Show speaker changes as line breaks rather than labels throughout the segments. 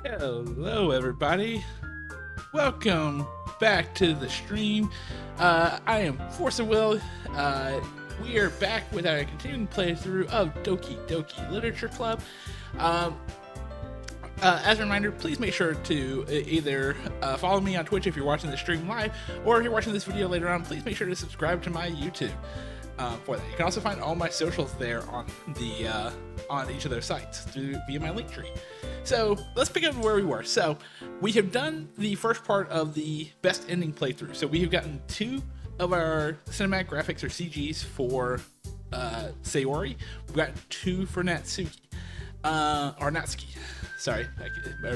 Hello, everybody. Welcome back to the stream. I am Force of Will. We are back with our continuing playthrough of Doki Doki Literature Club. As a reminder, please make sure to either follow me on Twitch if you're watching the stream live, or if you're watching this video later on, please make sure to subscribe to my YouTube for that. You can also find all my socials there on the on each of those sites via my link tree. So let's pick up where we were. So we have done the first part of the best ending playthrough. So we have gotten 2 of our cinematic graphics or CGs for Sayori. We've got 2 for Natsuki. Or Natsuki. Sorry, I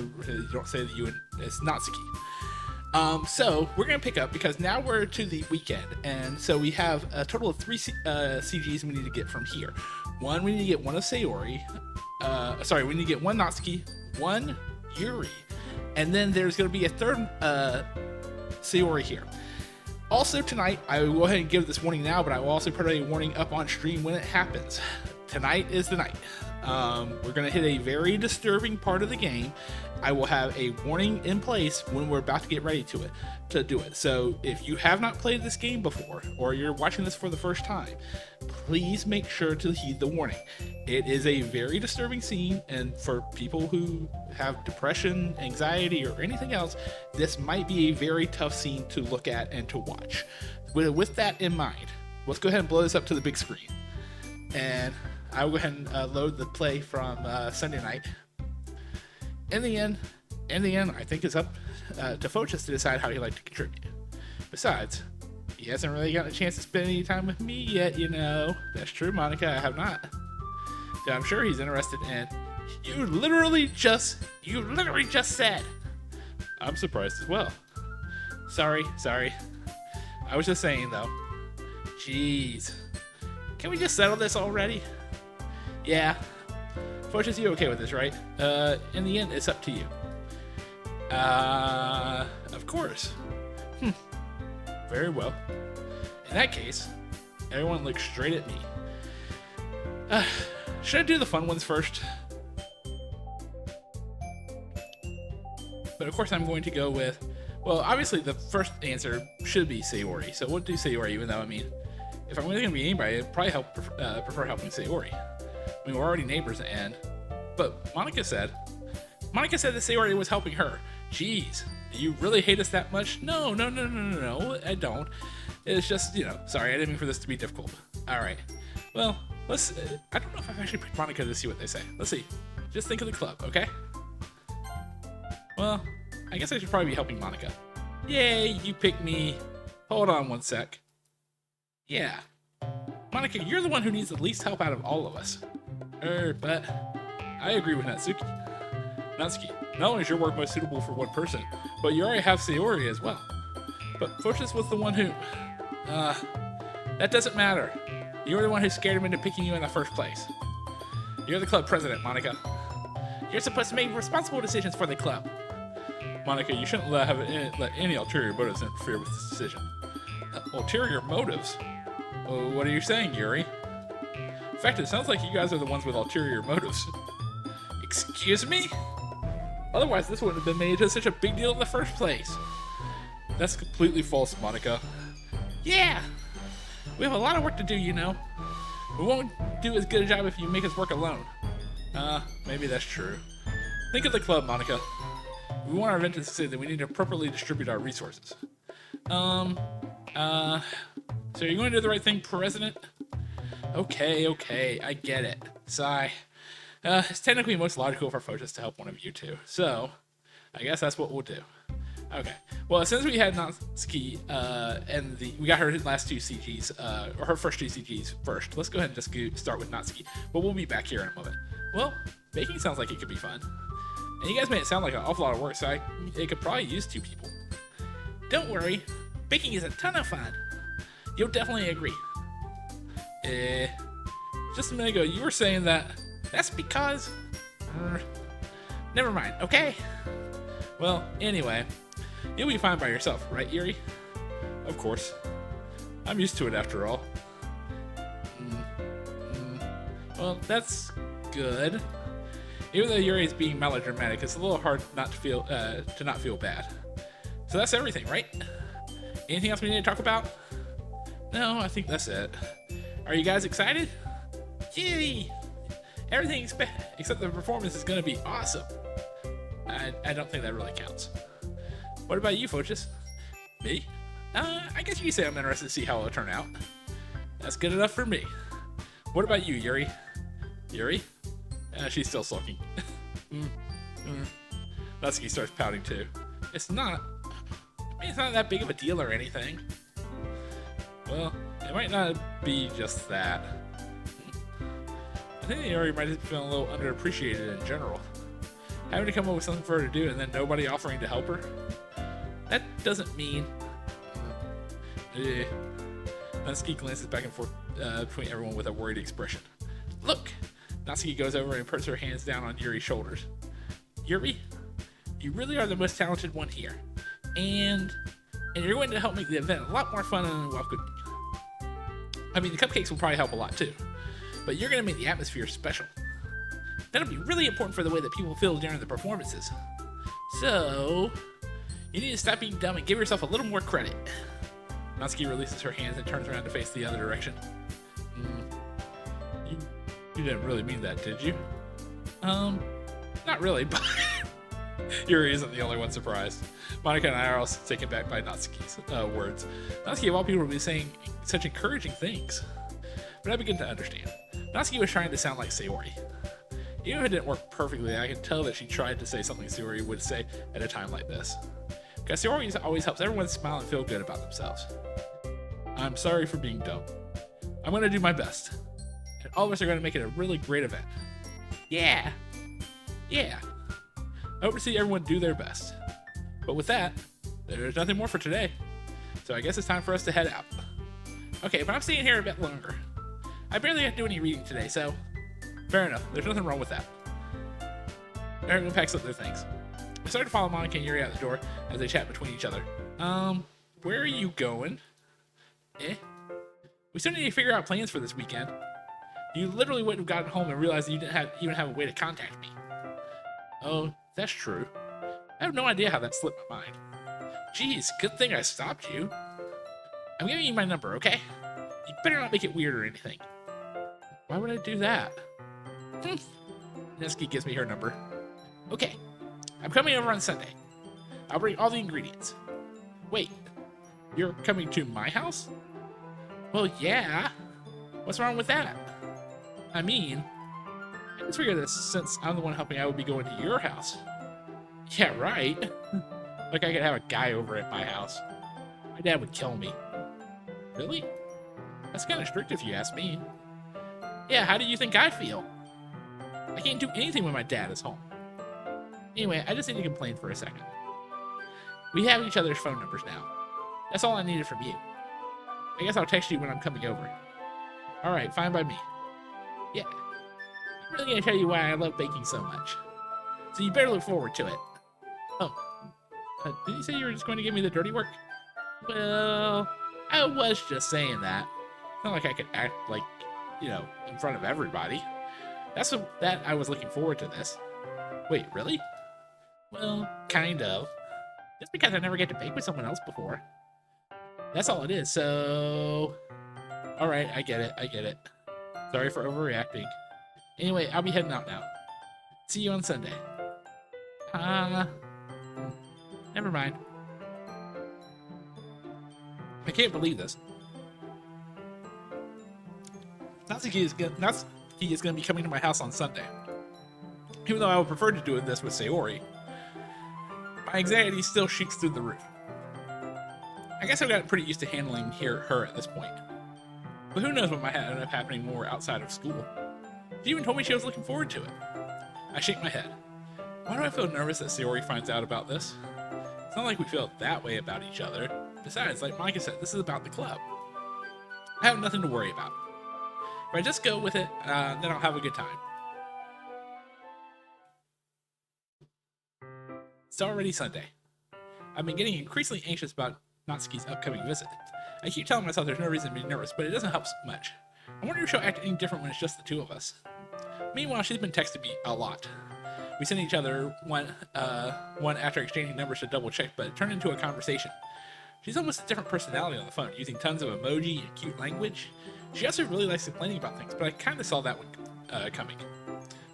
don't say the U. It's Natsuki. So we're gonna pick up because now we're to the weekend, and so we have a total of 3 CGs we need to get from here. One, we need to get one of Sayori. Sorry, we need to get 1 Natsuki, 1 Yuri, and then there's gonna be a 3rd Sayori here. Also tonight, I will go ahead and give this warning now, but I will also put a warning up on stream when it happens. Tonight is the night. We're going to hit a very disturbing part of the game. I will have a warning in place when we're about to get ready to do it. So if you have not played this game before, or you're watching this for the first time, please make sure to heed the warning. It is a very disturbing scene, and for people who have depression, anxiety, or anything else, this might be a very tough scene to look at and to watch. With that in mind, let's go ahead and blow this up to the big screen. And I will go ahead and load the play from Sunday night. In the end, I think it's up to Fochus to decide how he'd like to contribute. Besides, he hasn't really gotten a chance to spend any time with me yet, you know. That's true, Monica, I have not. So I'm sure he's interested in. You literally just said. I'm surprised as well. Sorry. I was just saying, though. Jeez. Can we just settle this already? Yeah. Fochus, you okay with this, right? In the end, it's up to you. Of course. Very well. In that case, everyone looks straight at me. Should I do the fun ones first? But of course I'm going to go with, well, obviously the first answer should be Sayori. So we'll do Sayori, even though, I mean, if I'm really going to be anybody, I'd probably prefer helping Sayori. I mean, we're already neighbors, but Monica said that Sayori was helping her. Jeez, do you really hate us that much? No, I don't. It's just, sorry, I didn't mean for this to be difficult. All right, well, I don't know if I've actually picked Monica to see what they say. Let's see. Just think of the club, okay? Well, I guess I should probably be helping Monica. Yay, you picked me. Hold on one sec. Yeah. Monica, you're the one who needs the least help out of all of us. But I agree with Natsuki. Natsuki, not only is your work most suitable for one person, but you already have Sayori as well. But Fochus was the one who... that doesn't matter. You're the one who scared him into picking you in the first place. You're the club president, Monica. You're supposed to make responsible decisions for the club. Monica, you shouldn't let any ulterior motives interfere with this decision. Ulterior motives? What are you saying, Yuri? In fact, it sounds like you guys are the ones with ulterior motives. Excuse me? Otherwise, this wouldn't have been made into such a big deal in the first place. That's completely false, Monica. Yeah! We have a lot of work to do, you know. We won't do as good a job if you make us work alone. Maybe that's true. Think of the club, Monica. We want our event to succeed, that we need to appropriately distribute our resources. So you're going to do the right thing, President? Okay, I get it. Sigh. It's technically most logical for Fochus to help one of you two, so I guess that's what we'll do. Okay. Well, since we had Natsuki, and we got her last 2 CGs, or her first 2 CGs first, let's go ahead and just start with Natsuki, but we'll be back here in a moment. Well, baking sounds like it could be fun. And you guys made it sound like an awful lot of work, so it could probably use 2 people. Don't worry, baking is a ton of fun. You'll definitely agree. Just a minute ago, you were saying that's because... never mind, okay? Well, anyway, you'll be fine by yourself, right, Yuri? Of course. I'm used to it after all. Well, that's good. Even though Yuri is being melodramatic, it's a little hard not to not feel bad. So that's everything, right? Anything else we need to talk about? No, I think that's it. Are you guys excited? Yay! Everything except the performance is gonna be awesome. I don't think that really counts. What about you, Fochus? Me? I guess you could say I'm interested to see how it'll turn out. That's good enough for me. What about you, Yuri? Yuri? She's still sulking. Natsuki starts pouting too. It's not that big of a deal or anything. Well, it might not be just that. I think Yuri might have been a little underappreciated in general. Having to come up with something for her to do and then nobody offering to help her? That doesn't mean... Natsuki glances back and forth between everyone with a worried expression. Look! Natsuki goes over and puts her hands down on Yuri's shoulders. Yuri, you really are the most talented one here. And you're going to help make the event a lot more fun and welcoming. I mean, the cupcakes will probably help a lot too. But you're going to make the atmosphere special. That'll be really important for the way that people feel during the performances. So, you need to stop being dumb and give yourself a little more credit. Natsuki releases her hands and turns around to face the other direction. You didn't really mean that, did you? Not really, but Yuri isn't the only one surprised. Monica and I are also taken back by Natsuki's words. Natsuki, of all people, would be saying such encouraging things. But I begin to understand. Natsuki was trying to sound like Sayori. Even if it didn't work perfectly, I can tell that she tried to say something Sayori would say at a time like this. Because Sayori always helps everyone smile and feel good about themselves. I'm sorry for being dumb. I'm going to do my best. And all of us are going to make it a really great event. Yeah. I hope to see everyone do their best. But with that, there's nothing more for today. So I guess it's time for us to head out. Okay, but I'm staying here a bit longer. I barely got to do any reading today, so fair enough. There's nothing wrong with that. Everyone packs up their things. I start to follow Monica and Yuri out the door as they chat between each other. Where are you going? We still need to figure out plans for this weekend. You literally wouldn't have gotten home and realized that you didn't even have a way to contact me. Oh, that's true. I have no idea how that slipped my mind. Geez, good thing I stopped you. I'm giving you my number, okay? You better not make it weird or anything. Why would I do that? Natsuki gives me her number. Okay, I'm coming over on Sunday. I'll bring all the ingredients. Wait, you're coming to my house? Well, yeah. What's wrong with that? I mean, I just figured that since I'm the one helping, I would be going to your house. Yeah, right. Like I could have a guy over at my house. My dad would kill me. Really? That's kind of strict if you ask me. Yeah, how do you think I feel? I can't do anything when my dad is home. Anyway, I just need to complain for a second. We have each other's phone numbers now. That's all I needed from you. I guess I'll text you when I'm coming over. Alright, fine by me. Yeah. I'm really gonna tell you why I love baking so much. So you better look forward to it. Oh. Did you say you were just going to give me the dirty work? Well, I was just saying that. It's not like I could act like, in front of everybody. That I was looking forward to this. Wait, really? Well, kind of. Just because I never get to bake with someone else before. That's all it is, so... Alright, I get it. Sorry for overreacting. Anyway, I'll be heading out now. See you on Sunday. Never mind. I can't believe this. Natsuki is going to be coming to my house on Sunday. Even though I would prefer to do this with Sayori, my anxiety still shoots through the roof. I guess I've gotten pretty used to handling her at this point. But who knows what might end up happening when we're outside of school. She even told me she was looking forward to it. I shake my head. Why do I feel nervous that Sayori finds out about this? It's not like we feel that way about each other. Besides, like Monica said, this is about the club. I have nothing to worry about. If I just go with it, then I'll have a good time. It's already Sunday. I've been getting increasingly anxious about Natsuki's upcoming visit. I keep telling myself there's no reason to be nervous, but it doesn't help much. I wonder if she'll act any different when it's just the two of us. Meanwhile, she's been texting me a lot. We sent each other one after exchanging numbers to double check, but it turned into a conversation. She's almost a different personality on the phone, using tons of emoji and cute language. She also really likes complaining about things, but I kind of saw that one coming.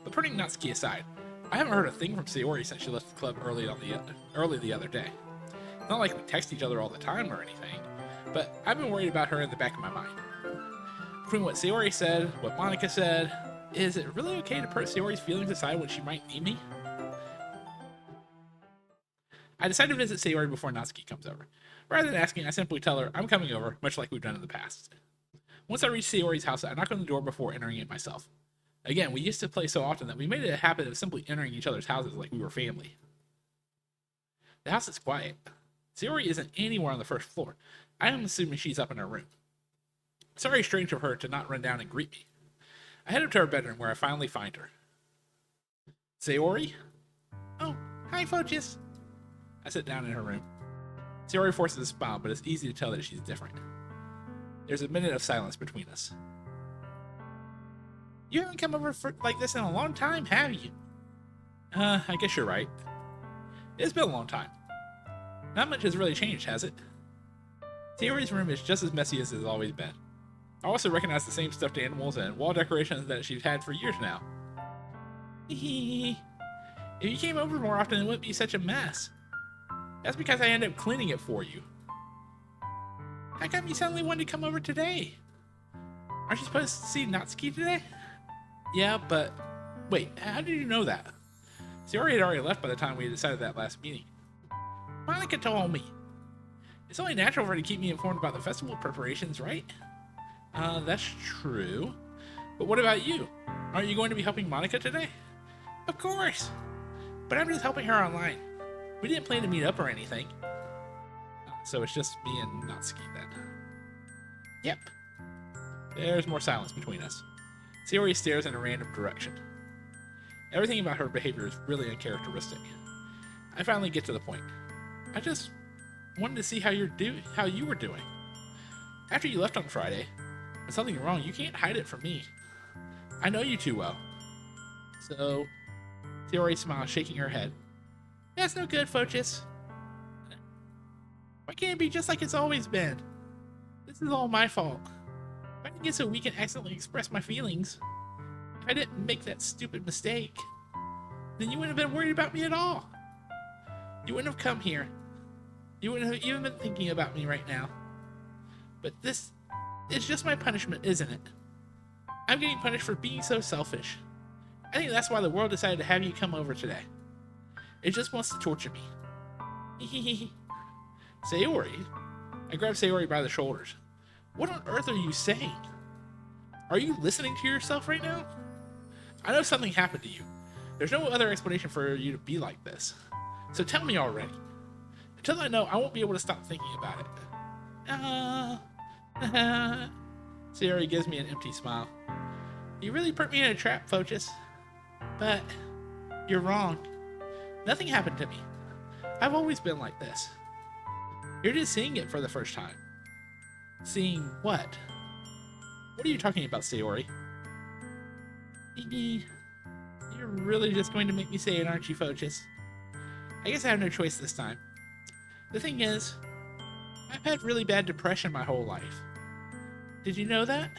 But putting Natsuki aside, I haven't heard a thing from Sayori since she left the club early the other day. It's not like we text each other all the time or anything, but I've been worried about her in the back of my mind. Between what Sayori said, what Monica said, is it really okay to put Sayori's feelings aside when she might need me? I decided to visit Sayori before Natsuki comes over. Rather than asking, I simply tell her I'm coming over, much like we've done in the past. Once I reach Sayori's house, I knock on the door before entering it myself. Again, we used to play so often that we made it a habit of simply entering each other's houses like we were family. The house is quiet. Sayori isn't anywhere on the first floor. I am assuming she's up in her room. It's very strange of her to not run down and greet me. I head up to her bedroom where I finally find her. Sayori? Oh, hi, Focus. I sit down in her room. Sayori forces a smile, but it's easy to tell that she's different. There's a minute of silence between us. You haven't come over like this in a long time, have you? I guess you're right. It's been a long time. Not much has really changed, has it? Sayori's room is just as messy as it's always been. I also recognize the same stuffed animals and wall decorations that she's had for years now. If you came over more often, it wouldn't be such a mess. That's because I end up cleaning it for you. How come you suddenly wanted to come over today? Aren't you supposed to see Natsuki today? Yeah, but... Wait, how did you know that? Sayori had already left by the time we decided that last meeting. Monica told me. It's only natural for her to keep me informed about the festival preparations, right? That's true. But what about you? Aren't you going to be helping Monica today? Of course. But I'm just helping her online. We didn't plan to meet up or anything. So it's just me and Natsuki then. Yep. There's more silence between us. Sayori stares in a random direction. Everything about her behavior is really uncharacteristic. I finally get to the point. I just wanted to see how you were doing. After you left on Friday, when something wrong, you can't hide it from me. I know you too well. So, Sayori smiles, shaking her head. That's no good, Focus. Why can't it be just like it's always been? This is all my fault. If I didn't get so weak and accidentally express my feelings, if I didn't make that stupid mistake, then you wouldn't have been worried about me at all. You wouldn't have come here. You wouldn't have even been thinking about me right now. But this is just my punishment, isn't it? I'm getting punished for being so selfish. I think that's why the world decided to have you come over today. It just wants to torture me. Sayori? I grab Sayori by the shoulders. What on earth are you saying? Are you listening to yourself right now? I know something happened to you. There's no other explanation for you to be like this. So tell me already. Until I know, I won't be able to stop thinking about it. Sayori gives me an empty smile. You really put me in a trap, Focus. But you're wrong. Nothing happened to me. I've always been like this. You're just seeing it for the first time. Seeing what? What are you talking about, Sayori? You're really just going to make me say it, aren't you, Focus? I guess I have no choice this time. The thing is, I've had really bad depression my whole life. Did you know that?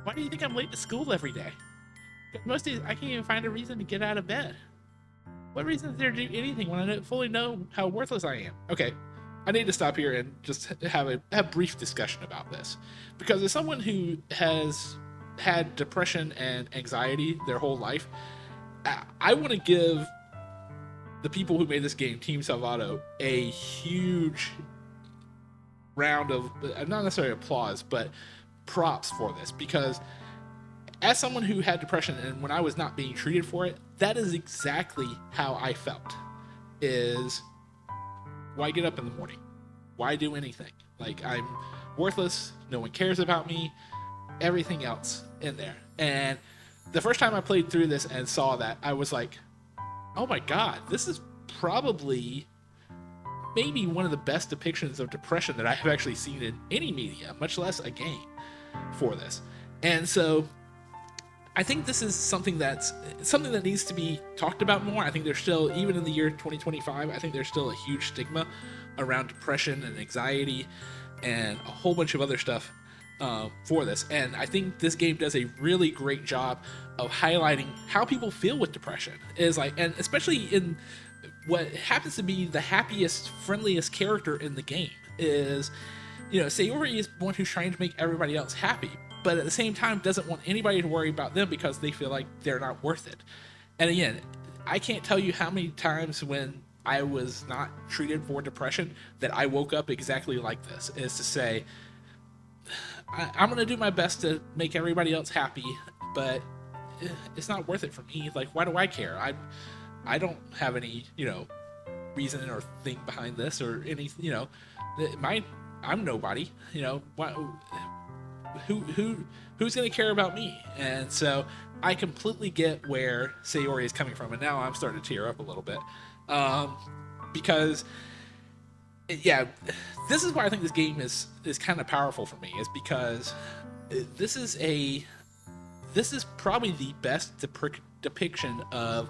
Why do you think I'm late to school every day? Because most days I can't even find a reason to get out of bed. What reason is there to do anything when I fully know how worthless I am? Okay, I need to stop here and just have a brief discussion about this. Because as someone who has had depression and anxiety their whole life, I want to give the people who made this game, Team Salvato, a huge round of, not necessarily applause, but props for this. Because as someone who had depression and when I was not being treated for it, that is exactly how I felt. Is why get up in the morning? Why do anything? Like, I'm worthless, no one cares about me, everything else in there. And the first time I played through this and saw that, I was like, oh my god, this is probably maybe one of the best depictions of depression that I have actually seen in any media, much less a game for this. And so I think this is something that needs to be talked about more. I think there's still, even in the year 2025, I think there's still a huge stigma around depression and anxiety and a whole bunch of other stuff for this. And I think this game does a really great job of highlighting how people feel with depression. Is like, and especially in what happens to be the happiest, friendliest character in the game is, Sayori is the one who's trying to make everybody else happy, but at the same time doesn't want anybody to worry about them because they feel like they're not worth it. And again, I can't tell you how many times when I was not treated for depression that I woke up exactly like this, is to say, I'm going to do my best to make everybody else happy, but it's not worth it for me. Like, why do I care? I don't have any, reason or thing behind this or any, I'm nobody, who's going to care about me? And so I completely get where Sayori is coming from, and now I'm starting to tear up a little bit, because yeah, this is why I think this game is kind of powerful for me, is because this is probably the best depiction of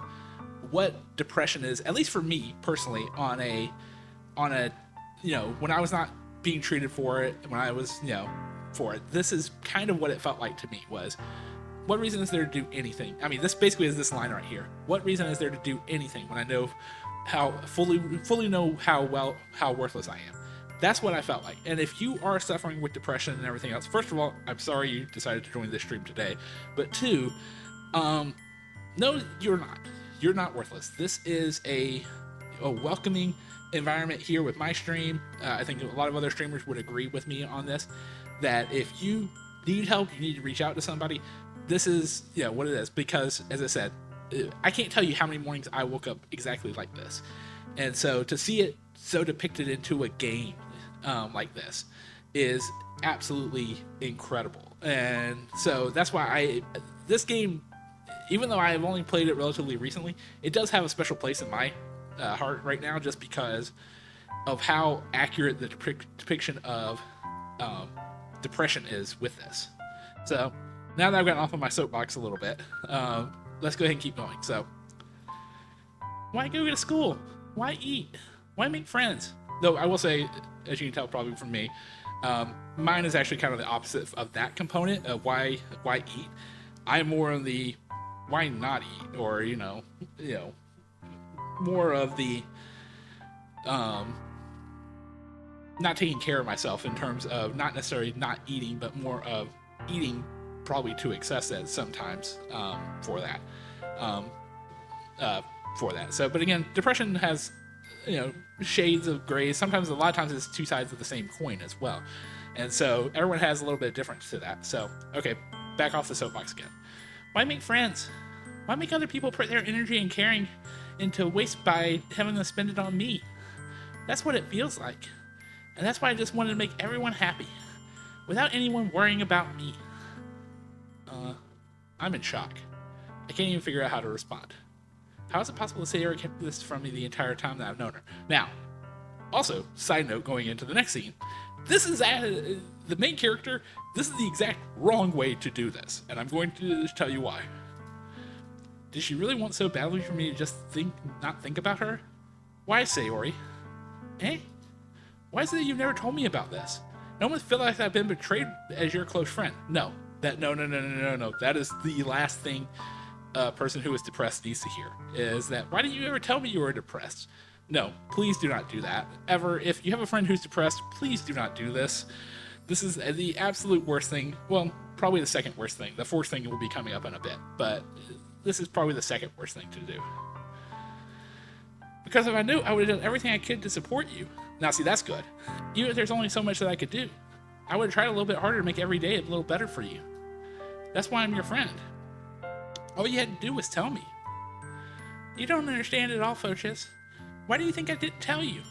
what depression is, at least for me personally, on a when I was not being treated for it, when I was for it. This is kind of what it felt like to me. Was, what reason is there to do anything? I mean, this basically is this line right here. What reason is there to do anything when I know how fully know how worthless I am? That's what I felt like. And if you are suffering with depression and everything else, first of all, I'm sorry you decided to join this stream today. But two, no, you're not. You're not worthless. This is a welcoming environment here with my stream. I think a lot of other streamers would agree with me on this, that if you need help, you need to reach out to somebody. This is what it is, because as I said, I can't tell you how many mornings I woke up exactly like this. And so to see it so depicted into a game like this is absolutely incredible. And so that's why this game, even though I have only played it relatively recently, it does have a special place in my heart right now, just because of how accurate the depiction of depression is with this. So now that I've gotten off of my soapbox a little bit, let's go ahead and keep going. So, why go to school? Why eat? Why make friends? Though I will say, as you can tell probably from me, mine is actually kind of the opposite of that component of why eat. I'm more on the why not eat, or more of the not taking care of myself, in terms of not necessarily not eating, but more of eating probably to excess at sometimes for that. So, but again, depression has shades of grays. Sometimes, a lot of times, it's two sides of the same coin as well, and so everyone has a little bit of difference to that. So, okay, back off the soapbox again. Why make friends? Why make other people put their energy and caring into waste by having to spend it on me? That's what it feels like. And that's why I just wanted to make everyone happy, without anyone worrying about me. I'm in shock. I can't even figure out how to respond. How is it possible that Sayori kept this from me the entire time that I've known her? Now, also, side note, going into the next scene, this is the main character. This is the exact wrong way to do this, and I'm going to tell you why. Did she really want so badly for me to just not think about her? Why, Sayori? Eh? Why is it that you've never told me about this? I almost feel like I've been betrayed as your close friend. No. No. That is the last thing a person who is depressed needs to hear, is that, why didn't you ever tell me you were depressed? No, please do not do that. Ever. If you have a friend who's depressed, please do not do this. This is the absolute worst thing. Well, probably the second worst thing. The fourth thing will be coming up in a bit, but this is probably the second worst thing to do. Because if I knew, I would have done everything I could to support you. Now, see, that's good. Even if there's only so much that I could do, I would have tried a little bit harder to make every day a little better for you. That's why I'm your friend. All you had to do was tell me. You don't understand at all, Photius. Why do you think I didn't tell you?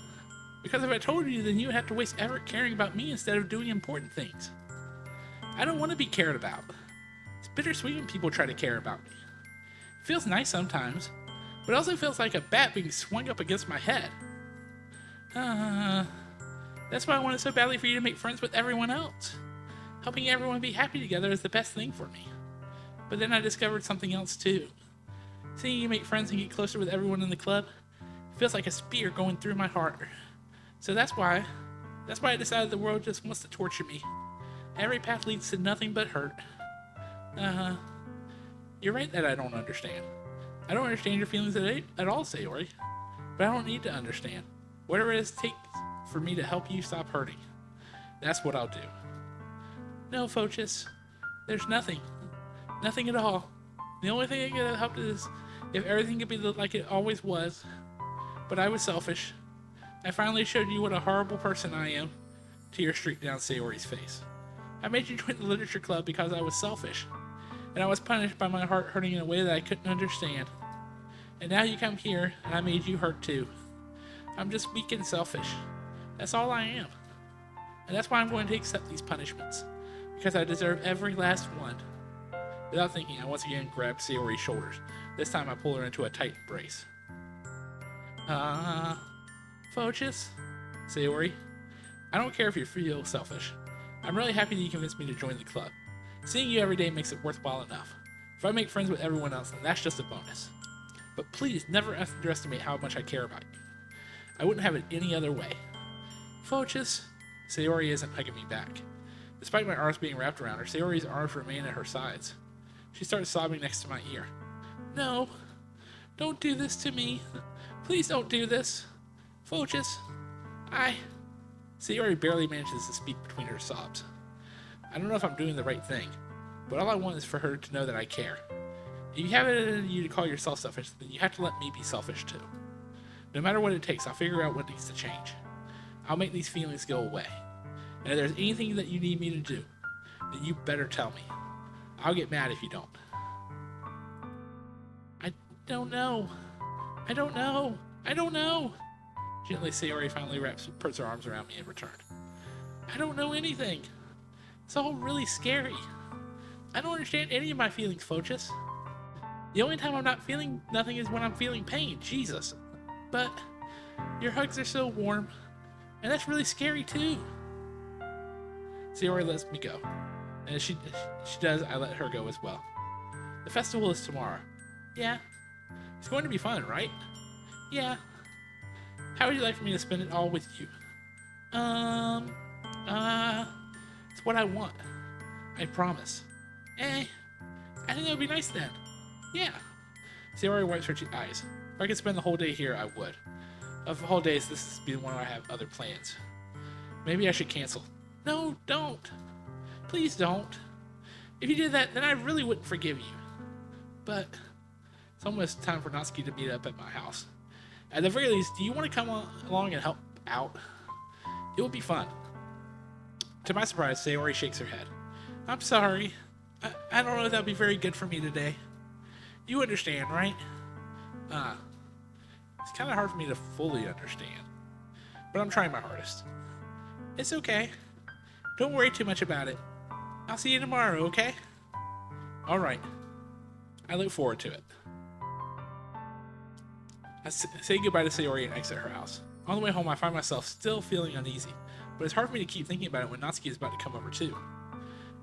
Because if I told you, then you would have to waste effort caring about me instead of doing important things. I don't want to be cared about. It's bittersweet when people try to care about me. It feels nice sometimes, but it also feels like a bat being swung up against my head. That's why I wanted so badly for you to make friends with everyone else. Helping everyone be happy together is the best thing for me. But then I discovered something else too. Seeing you make friends and get closer with everyone in the club feels like a spear going through my heart. So that's why I decided the world just wants to torture me. Every path leads to nothing but hurt. You're right that I don't understand. I don't understand your feelings at all, Sayori. But I don't need to understand. Whatever it takes for me to help you stop hurting, that's what I'll do. No, Phochus. There's nothing. Nothing at all. The only thing that could have helped is if everything could be like it always was. But I was selfish. I finally showed you what a horrible person I am. Tears streaked down Sayori's face. I made you join the literature club because I was selfish. And I was punished by my heart hurting in a way that I couldn't understand. And now you come here, and I made you hurt too. I'm just weak and selfish. That's all I am. And that's why I'm going to accept these punishments. Because I deserve every last one. Without thinking, I once again grabbed Sayori's shoulders. This time I pulled her into a tight embrace. Phochus? Sayori? I don't care if you feel selfish. I'm really happy that you convinced me to join the club. Seeing you every day makes it worthwhile enough. If I make friends with everyone else, then that's just a bonus. But please, never underestimate how much I care about you. I wouldn't have it any other way. Phochus? Sayori isn't hugging me back. Despite my arms being wrapped around her, Sayori's arms remain at her sides. She starts sobbing next to my ear. No, don't do this to me. Please don't do this. Phochus, Sayori barely manages to speak between her sobs. I don't know if I'm doing the right thing, but all I want is for her to know that I care. If you have it in you to call yourself selfish, then you have to let me be selfish too. No matter what it takes, I'll figure out what needs to change. I'll make these feelings go away. And if there's anything that you need me to do, then you better tell me. I'll get mad if you don't. I don't know. Gently, Sayori finally puts her arms around me in return. I don't know anything. It's all really scary. I don't understand any of my feelings, Phochus. The only time I'm not feeling nothing is when I'm feeling pain, Jesus. But your hugs are so warm, and that's really scary too. Sayori lets me go, and as she does, I let her go as well. The festival is tomorrow. Yeah. It's going to be fun, right? Yeah. How would you like for me to spend it all with you? It's what I want. I promise. I think that would be nice then. Yeah. Sayori wipes her eyes. If I could spend the whole day here, I would. Of the whole days, this would be the one where I have other plans. Maybe I should cancel. No, don't. Please don't. If you did that, then I really wouldn't forgive you. But it's almost time for Natsuki to meet up at my house. At the very least, do you want to come along and help out? It would be fun. To my surprise, Sayori shakes her head. I'm sorry. I don't know if that would be very good for me today. You understand, right? It's kind of hard for me to fully understand. But I'm trying my hardest. It's okay. Don't worry too much about it. I'll see you tomorrow, okay? Alright. I look forward to it. I say goodbye to Sayori and exit her house. On the way home, I find myself still feeling uneasy, but it's hard for me to keep thinking about it when Natsuki is about to come over too.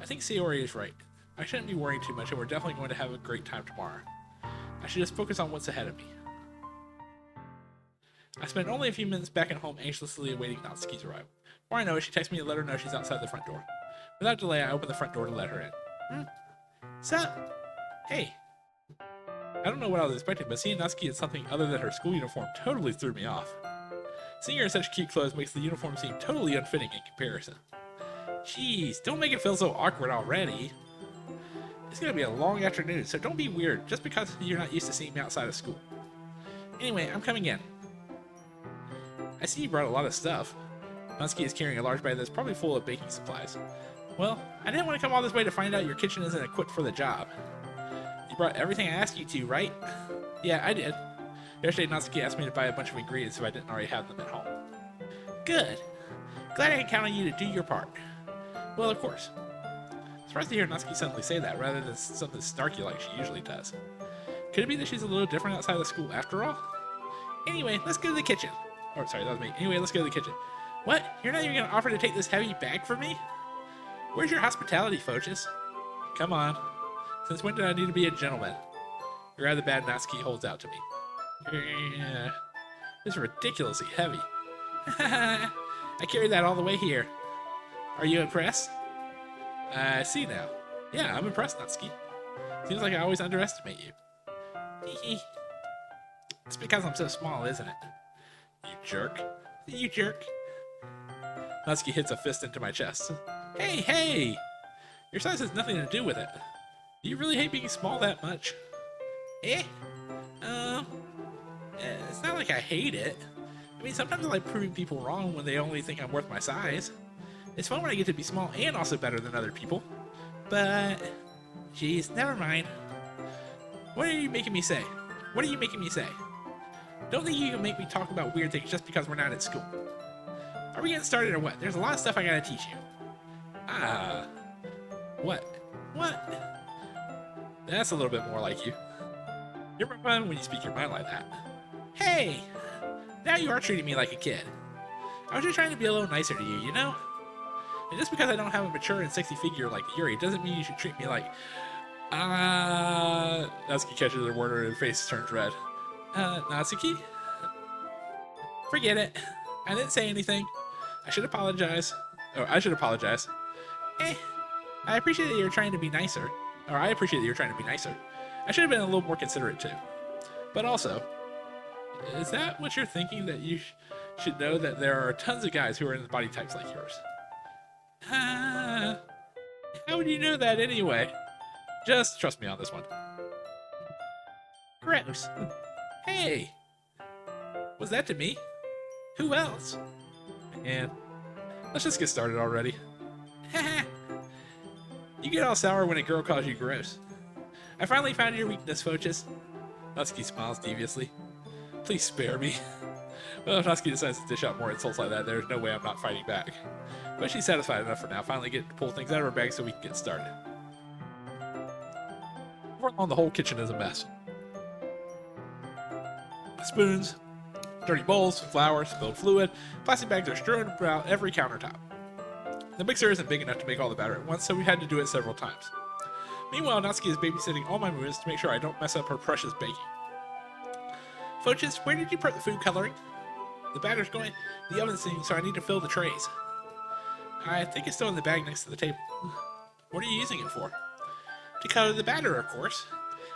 I think Sayori is right. I shouldn't be worrying too much, and we're definitely going to have a great time tomorrow. I should just focus on what's ahead of me. I spent only a few minutes back at home anxiously awaiting Natsuki's arrival. Before I know it, she texts me to let her know she's outside the front door. Without delay, I open the front door to let her in. Sup? Hey. I don't know what I was expecting, but seeing Natsuki in something other than her school uniform totally threw me off. Seeing her in such cute clothes makes the uniform seem totally unfitting in comparison. Jeez, don't make it feel so awkward already. It's gonna be a long afternoon, so don't be weird just because you're not used to seeing me outside of school. Anyway, I'm coming in. I see you brought a lot of stuff. Natsuki is carrying a large bag that's probably full of baking supplies. Well, I didn't want to come all this way to find out your kitchen isn't equipped for the job. You brought everything I asked you to, right? Yeah, I did. Yesterday, Natsuki asked me to buy a bunch of ingredients if I didn't already have them at home. Good. Glad I can count on you to do your part. Well, of course. Surprised to hear Natsuki suddenly say that, rather than something snarky like she usually does. Could it be that she's a little different outside of school after all? Anyway, let's go to the kitchen. Oh, sorry, that was me. Anyway, let's go to the kitchen. What? You're not even going to offer to take this heavy bag from me? Where's your hospitality, Phochus? Come on. Since when did I need to be a gentleman? You're rather bad Natsuki holds out to me. This is ridiculously heavy. I carried that all the way here. Are you impressed? I see now. Yeah, I'm impressed, Natsuki. Seems like I always underestimate you. It's because I'm so small, isn't it? You jerk. You jerk. Natsuki hits a fist into my chest. Hey! Your size has nothing to do with it. Do you really hate being small that much? It's not like I hate it. I mean, sometimes I like proving people wrong when they only think I'm worth my size. It's fun when I get to be small and also better than other people. But, geez, never mind. What are you making me say? What are you making me say? Don't think you can make me talk about weird things just because we're not at school. Are we getting started or what? There's a lot of stuff I gotta teach you. What? What? That's a little bit more like you. You're more fun when you speak your mind like that. Hey! Now you are treating me like a kid. I was just trying to be a little nicer to you, you know? And just because I don't have a mature and sexy figure like Yuri doesn't mean you should treat me like... Natsuki catches the word and her face turns red. Natsuki? Forget it. I didn't say anything. I should apologize. I appreciate that you're trying to be nicer. I appreciate that you're trying to be nicer. I should have been a little more considerate too. But also, is that what you're thinking? That you should know that there are tons of guys who are in the body types like yours? How would you know that anyway? Just trust me on this one. Gross. Hey! Was that to me? Who else? Man, let's just get started already. You get all sour when a girl calls you gross. I finally found your weakness, Fochus. Natsuki smiles deviously. Please spare me. Well, if Natsuki decides to dish out more insults like that, there's no way I'm not fighting back. But she's satisfied enough for now, finally getting to pull things out of her bag so we can get started. Before long, the whole kitchen is a mess. Spoons, dirty bowls, flour, spilled fluid, plastic bags are strewn about every countertop. The mixer isn't big enough to make all the batter at once, so we had to do it several times. Meanwhile, Natsuki is babysitting all my moves to make sure I don't mess up her precious baking. Fochus, where did you put the food coloring? The batter's going in the oven soon, so I need to fill the trays. I think it's still in the bag next to the table. What are you using it for? To color the batter, of course.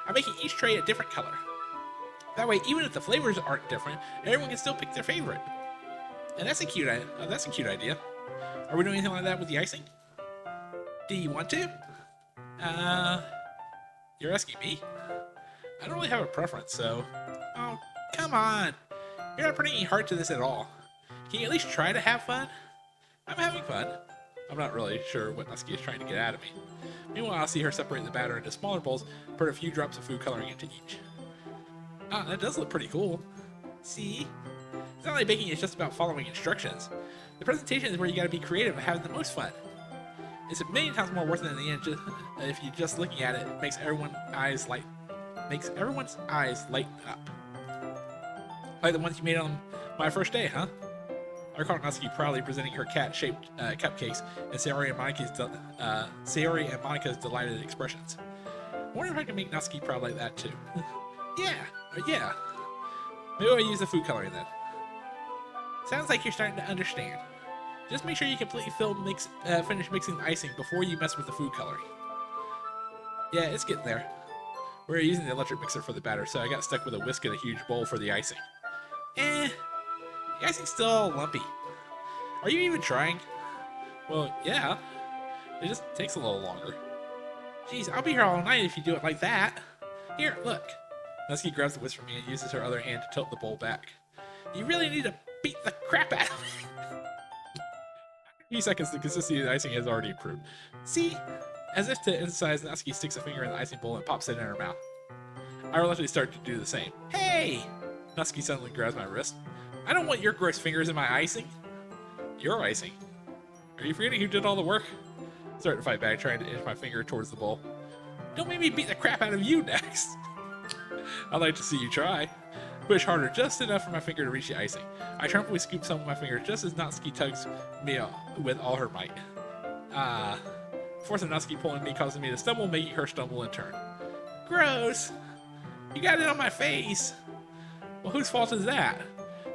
I'm making each tray a different color. That way, even if the flavors aren't different, everyone can still pick their favorite. And that's a cute idea. Are we doing anything like that with the icing? Do you want to? You're asking me? I don't really have a preference, so... Oh, come on! You're not putting any heart to this at all. Can you at least try to have fun? I'm having fun. I'm not really sure what Natsuki is trying to get out of me. Meanwhile, I'll see her separate the batter into smaller bowls, put a few drops of food coloring into each. Ah, that does look pretty cool. See? It's not like baking is just about following instructions. The presentation is where you gotta be creative and have the most fun. It's a million times more worth it in the end if you just looking at it makes everyone's eyes light up. Like the ones you made on my first day, huh? I recall Natsuki proudly presenting her cat-shaped cupcakes and Sayori and Monica's delighted expressions. I wonder if I can make Natsuki proud like that too. Yeah. Maybe I'll use the food coloring then. Sounds like you're starting to understand. Just make sure you completely finish mixing the icing before you mess with the food coloring. Yeah, it's getting there. We're using the electric mixer for the batter, so I got stuck with a whisk and a huge bowl for the icing. The icing's still all lumpy. Are you even trying? Well, yeah. It just takes a little longer. Jeez, I'll be here all night if you do it like that. Here, look. Natsuki grabs the whisk from me and uses her other hand to tilt the bowl back. You really need to beat the crap out of me. After a few seconds, the consistency of the icing has already improved. See? As if to emphasize, Natsuki sticks a finger in the icing bowl and pops it in her mouth. I reluctantly start to do the same. Hey! Natsuki suddenly grabs my wrist. I don't want your gross fingers in my icing. Your icing? Are you forgetting who did all the work? I start to fight back, trying to inch my finger towards the bowl. Don't make me beat the crap out of you next. I'd like to see you try. Push harder just enough for my finger to reach the icing. I triumphantly scoop some of my fingers just as Natsuki tugs me with all her might. Force of Natsuki pulling me causes me to stumble, making her stumble in turn. Gross! You got it on my face! Well, whose fault is that?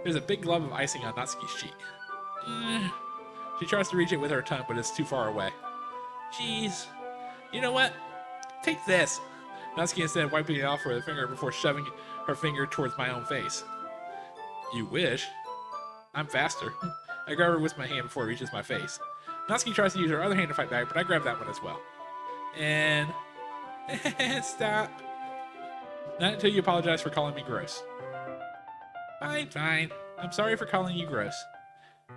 There's a big glob of icing on Natsuki's cheek. She tries to reach it with her tongue, but it's too far away. Jeez. You know what? Take this. Natsuki instead wiping it off with her finger before shoving her finger towards my own face. You wish. I'm faster. I grab her with my hand before it reaches my face. Natsuki tries to use her other hand to fight back, but I grab that one as well. And... stop. Not until you apologize for calling me gross. Fine. I'm sorry for calling you gross.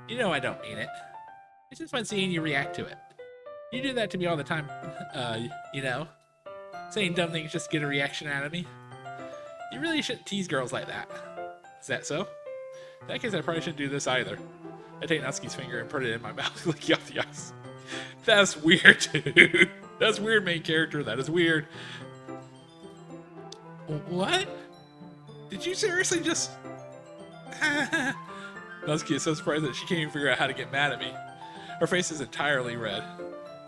You know I don't mean it. It's just fun seeing you react to it. You do that to me all the time, you know? Saying dumb things just to get a reaction out of me. You really shouldn't tease girls like that. Is that so? In that case, I probably shouldn't do this either. I take Natsuki's finger and put it in my mouth, licking off the ice. That's weird, dude. That's weird, main character. That is weird. What? Did you seriously just... Natsuki is so surprised that she can't even figure out how to get mad at me. Her face is entirely red.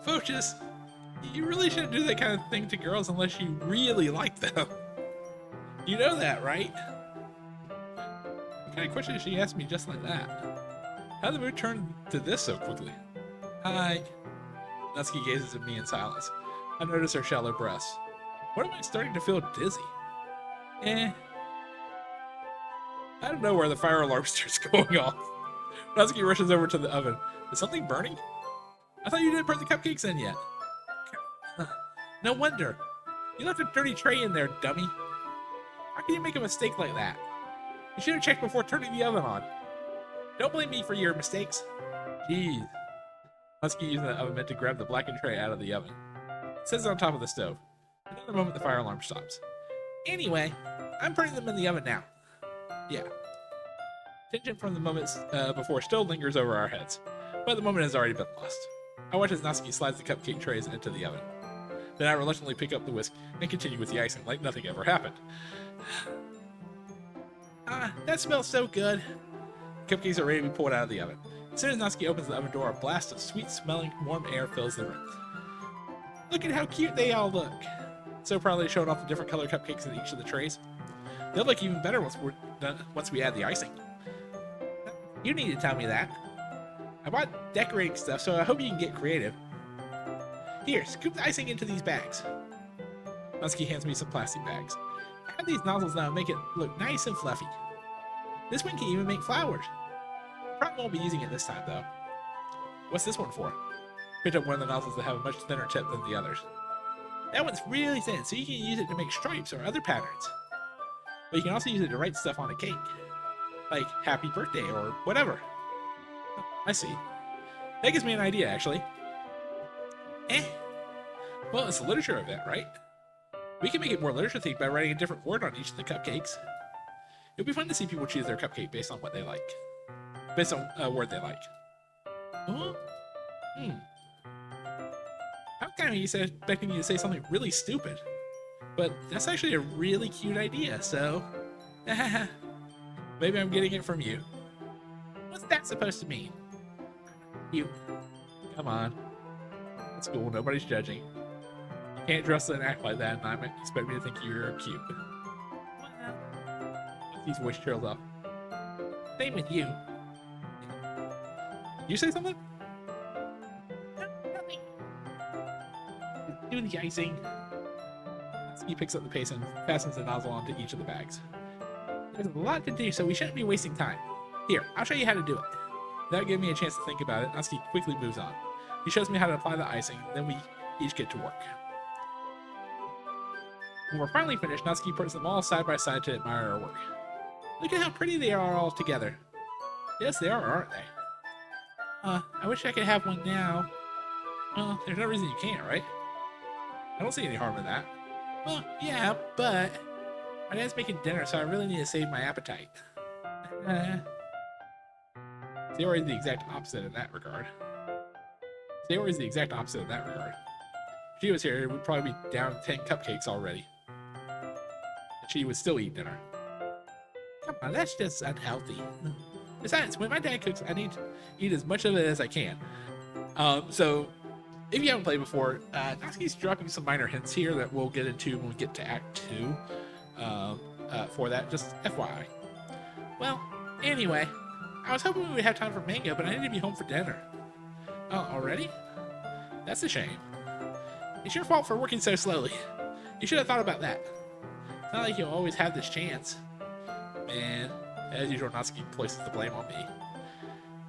Fochus, you really shouldn't do that kind of thing to girls unless you really like them. You know that, right? What kind of question did she ask me just like that? How did the mood turn to this so quickly? Hi. Natsuki gazes at me in silence. I notice her shallow breaths. What am I starting to feel dizzy? I don't know where the fire alarm starts going off. Natsuki rushes over to the oven. Is something burning? I thought you didn't put the cupcakes in yet. No wonder. You left a dirty tray in there, dummy. How can you make a mistake like that? You should have checked before turning the oven on. Don't blame me for your mistakes. Jeez. Natsuki using the oven mitt to grab the blackened tray out of the oven. It sits on top of the stove. Another moment, the fire alarm stops. Anyway, I'm putting them in the oven now. Yeah. Tension from the moments before still lingers over our heads, but the moment has already been lost. I watch as Natsuki slides the cupcake trays into the oven. Then I reluctantly pick up the whisk and continue with the icing like nothing ever happened. That smells so good. Cupcakes are ready to be pulled out of the oven. As soon as Natsuki opens the oven door, a blast of sweet-smelling warm air fills the room. Look at how cute they all look. So proudly showing off the different colored cupcakes in each of the trays. They'll look even better once we add the icing. You need to tell me that. I bought decorating stuff, so I hope you can get creative. Here, scoop the icing into these bags. Natsuki hands me some plastic bags. I have these nozzles now to make it look nice and fluffy. This one can even make flowers. Probably won't be using it this time, though. What's this one for? Picked up one of the nozzles that have a much thinner tip than the others. That one's really thin, so you can use it to make stripes or other patterns. But you can also use it to write stuff on a cake. Like, happy birthday or whatever. I see. That gives me an idea, actually. Well, it's a literature event, right? We can make it more literature themed by writing a different word on each of the cupcakes. It'll be fun to see people choose their cupcake based on what they like. Based on a word they like. Huh? I was kind of expecting you to say something really stupid. But that's actually a really cute idea, so... Maybe I'm getting it from you. What's that supposed to mean? You. Come on. That's cool, nobody's judging. You can't dress and act like that and I might expect me to think you're cute. These voice trails off. Same with you. Did you say something? No, nothing. Do the icing. He picks up the paste and fastens the nozzle onto each of the bags. There's a lot to do, so we shouldn't be wasting time. Here, I'll show you how to do it. Without giving me a chance to think about it, Natsuki quickly moves on. He shows me how to apply the icing, then we each get to work. When we're finally finished, Natsuki puts them all side by side to admire our work. Look at how pretty they are all together. Yes, they are, aren't they? I wish I could have one now. Well, there's no reason you can't, right? I don't see any harm in that. Well, yeah, but my dad's making dinner, so I really need to save my appetite. Sayori is the exact opposite in that regard. If she was here, we'd probably be down 10 cupcakes already. And she would still eat dinner. Come on, that's just unhealthy. Besides, when my dad cooks, I need to eat as much of it as I can. So if you haven't played before, Natsuki's dropping some minor hints here that we'll get into when we get to Act 2. For that, just FYI. Well, anyway, I was hoping we would have time for manga, but I need to be home for dinner. Oh, already? That's a shame. It's your fault for working so slowly. You should have thought about that. It's not like you'll always have this chance. Man, as usual, Natsuki places the blame on me.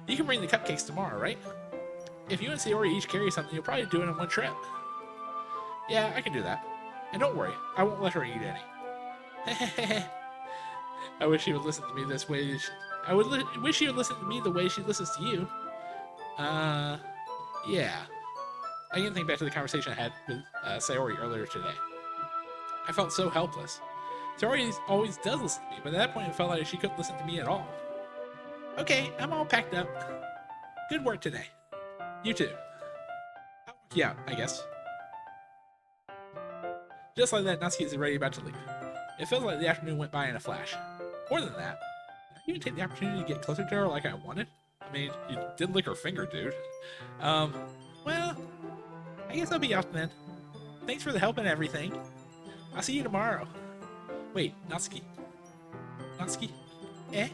You can bring the cupcakes tomorrow, right? If you and Sayori each carry something, you'll probably do it in one trip. Yeah, I can do that. And don't worry, I won't let her eat any. I wish she would listen to me this way. I wish she would listen to me the way she listens to you. Yeah. I can think back to the conversation I had with Sayori earlier today. I felt so helpless. Sayori always does listen to me, but at that point it felt like she couldn't listen to me at all. Okay, I'm all packed up. Good work today. You too. Yeah, I guess. Just like that, Natsuki is already about to leave. It feels like the afternoon went by in a flash. More than that, I even take the opportunity to get closer to her like I wanted. I mean, you did lick her finger, dude. Well, I guess I'll be off then. Thanks for the help and everything. I'll see you tomorrow. Wait, Natsuki. Natsuki? Eh?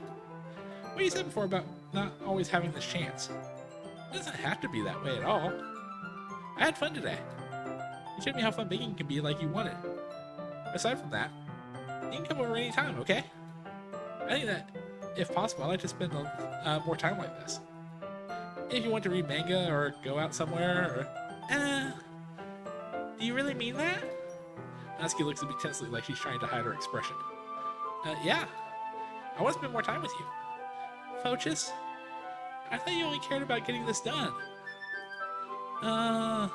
What you said before about not always having this chance. It doesn't have to be that way at all. I had fun today. You showed me how fun baking can be like you wanted. Aside from that, you can come over anytime, okay? I think that, if possible, I'd like to spend more time like this. If you want to read manga or go out somewhere, or... do you really mean that? Natsuki looks at me tensely like she's trying to hide her expression. Yeah. I want to spend more time with you. Fochus? I thought you only cared about getting this done. I'm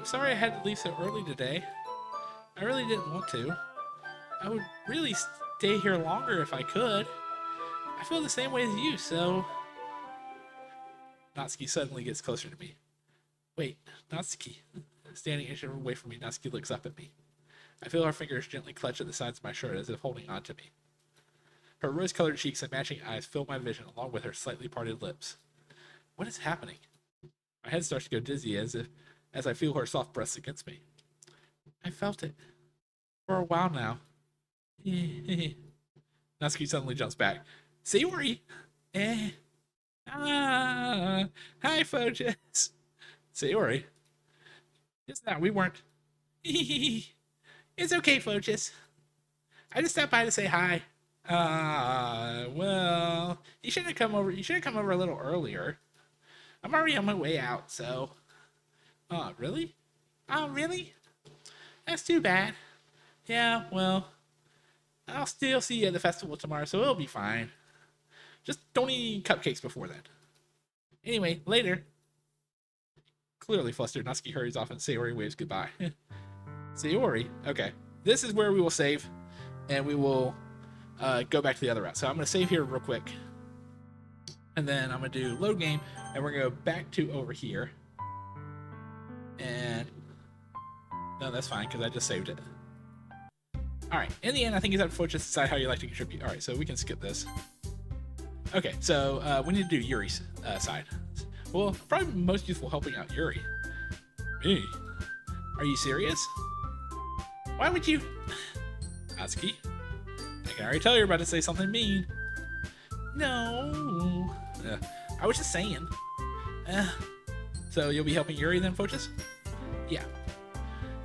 sorry I had to leave so early today. I really didn't want to. I would really stay here longer if I could. I feel the same way as you, so... Natsuki suddenly gets closer to me. Wait, Natsuki. Standing inches away from me, Natsuki looks up at me. I feel her fingers gently clutch at the sides of my shirt as if holding on to me. Her rose-colored cheeks and matching eyes fill my vision along with her slightly parted lips. What is happening? My head starts to go dizzy as I feel her soft breasts against me. I felt it. For a while now. Natsuki suddenly jumps back. Sayori! Hi, Fochus. Sayori. Just now, we weren't. It's okay, Fochus. I just stopped by to say hi. Well, you should have come over. You should have come over a little earlier. I'm already on my way out, so. Really? Oh, really? That's too bad. Yeah, well, I'll still see you at the festival tomorrow, so it'll be fine. Just don't eat cupcakes before then. Anyway, later. Clearly flustered, Natsuki hurries off and Sayori waves goodbye. Sayori? Okay. This is where we will save, and we will go back to the other route. So I'm going to save here real quick. And then I'm going to do load game, and we're going to go back to over here. And... no, that's fine, because I just saved it. Alright, in the end, I think it's up to just decide how you like to contribute. Alright, so we can skip this. Okay, so we need to do Yuri's side. Well, probably most useful helping out Yuri. Me? Are you serious? Why would you... Natsuki? I can already tell you're about to say something mean. No. I was just saying. So you'll be helping Yuri then, Fochus? Yeah.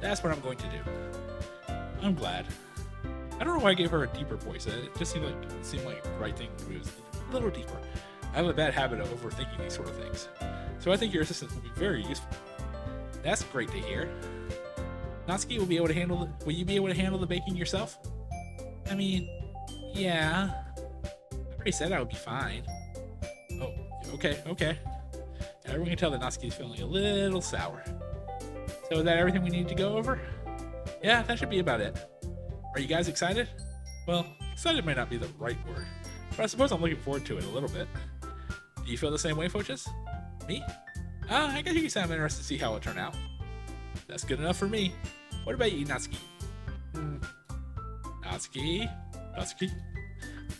That's what I'm going to do. I'm glad. I don't know why I gave her a deeper voice. It just seemed like the right thing to do. A little deeper. I have a bad habit of overthinking these sort of things. So I think your assistance will be very useful. That's great to hear. Natsuki will you be able to handle the baking yourself? I mean, yeah. I already said I would be fine. Oh, okay. Everyone can tell that Natsuki is feeling a little sour. So is that everything we need to go over? Yeah, that should be about it. Are you guys excited? Well, excited might not be the right word, but I suppose I'm looking forward to it a little bit. Do you feel the same way, Fochus? Me? I guess you can say I'm interested to see how it'll turn out. That's good enough for me. What about you, Natsuki? Natsuki?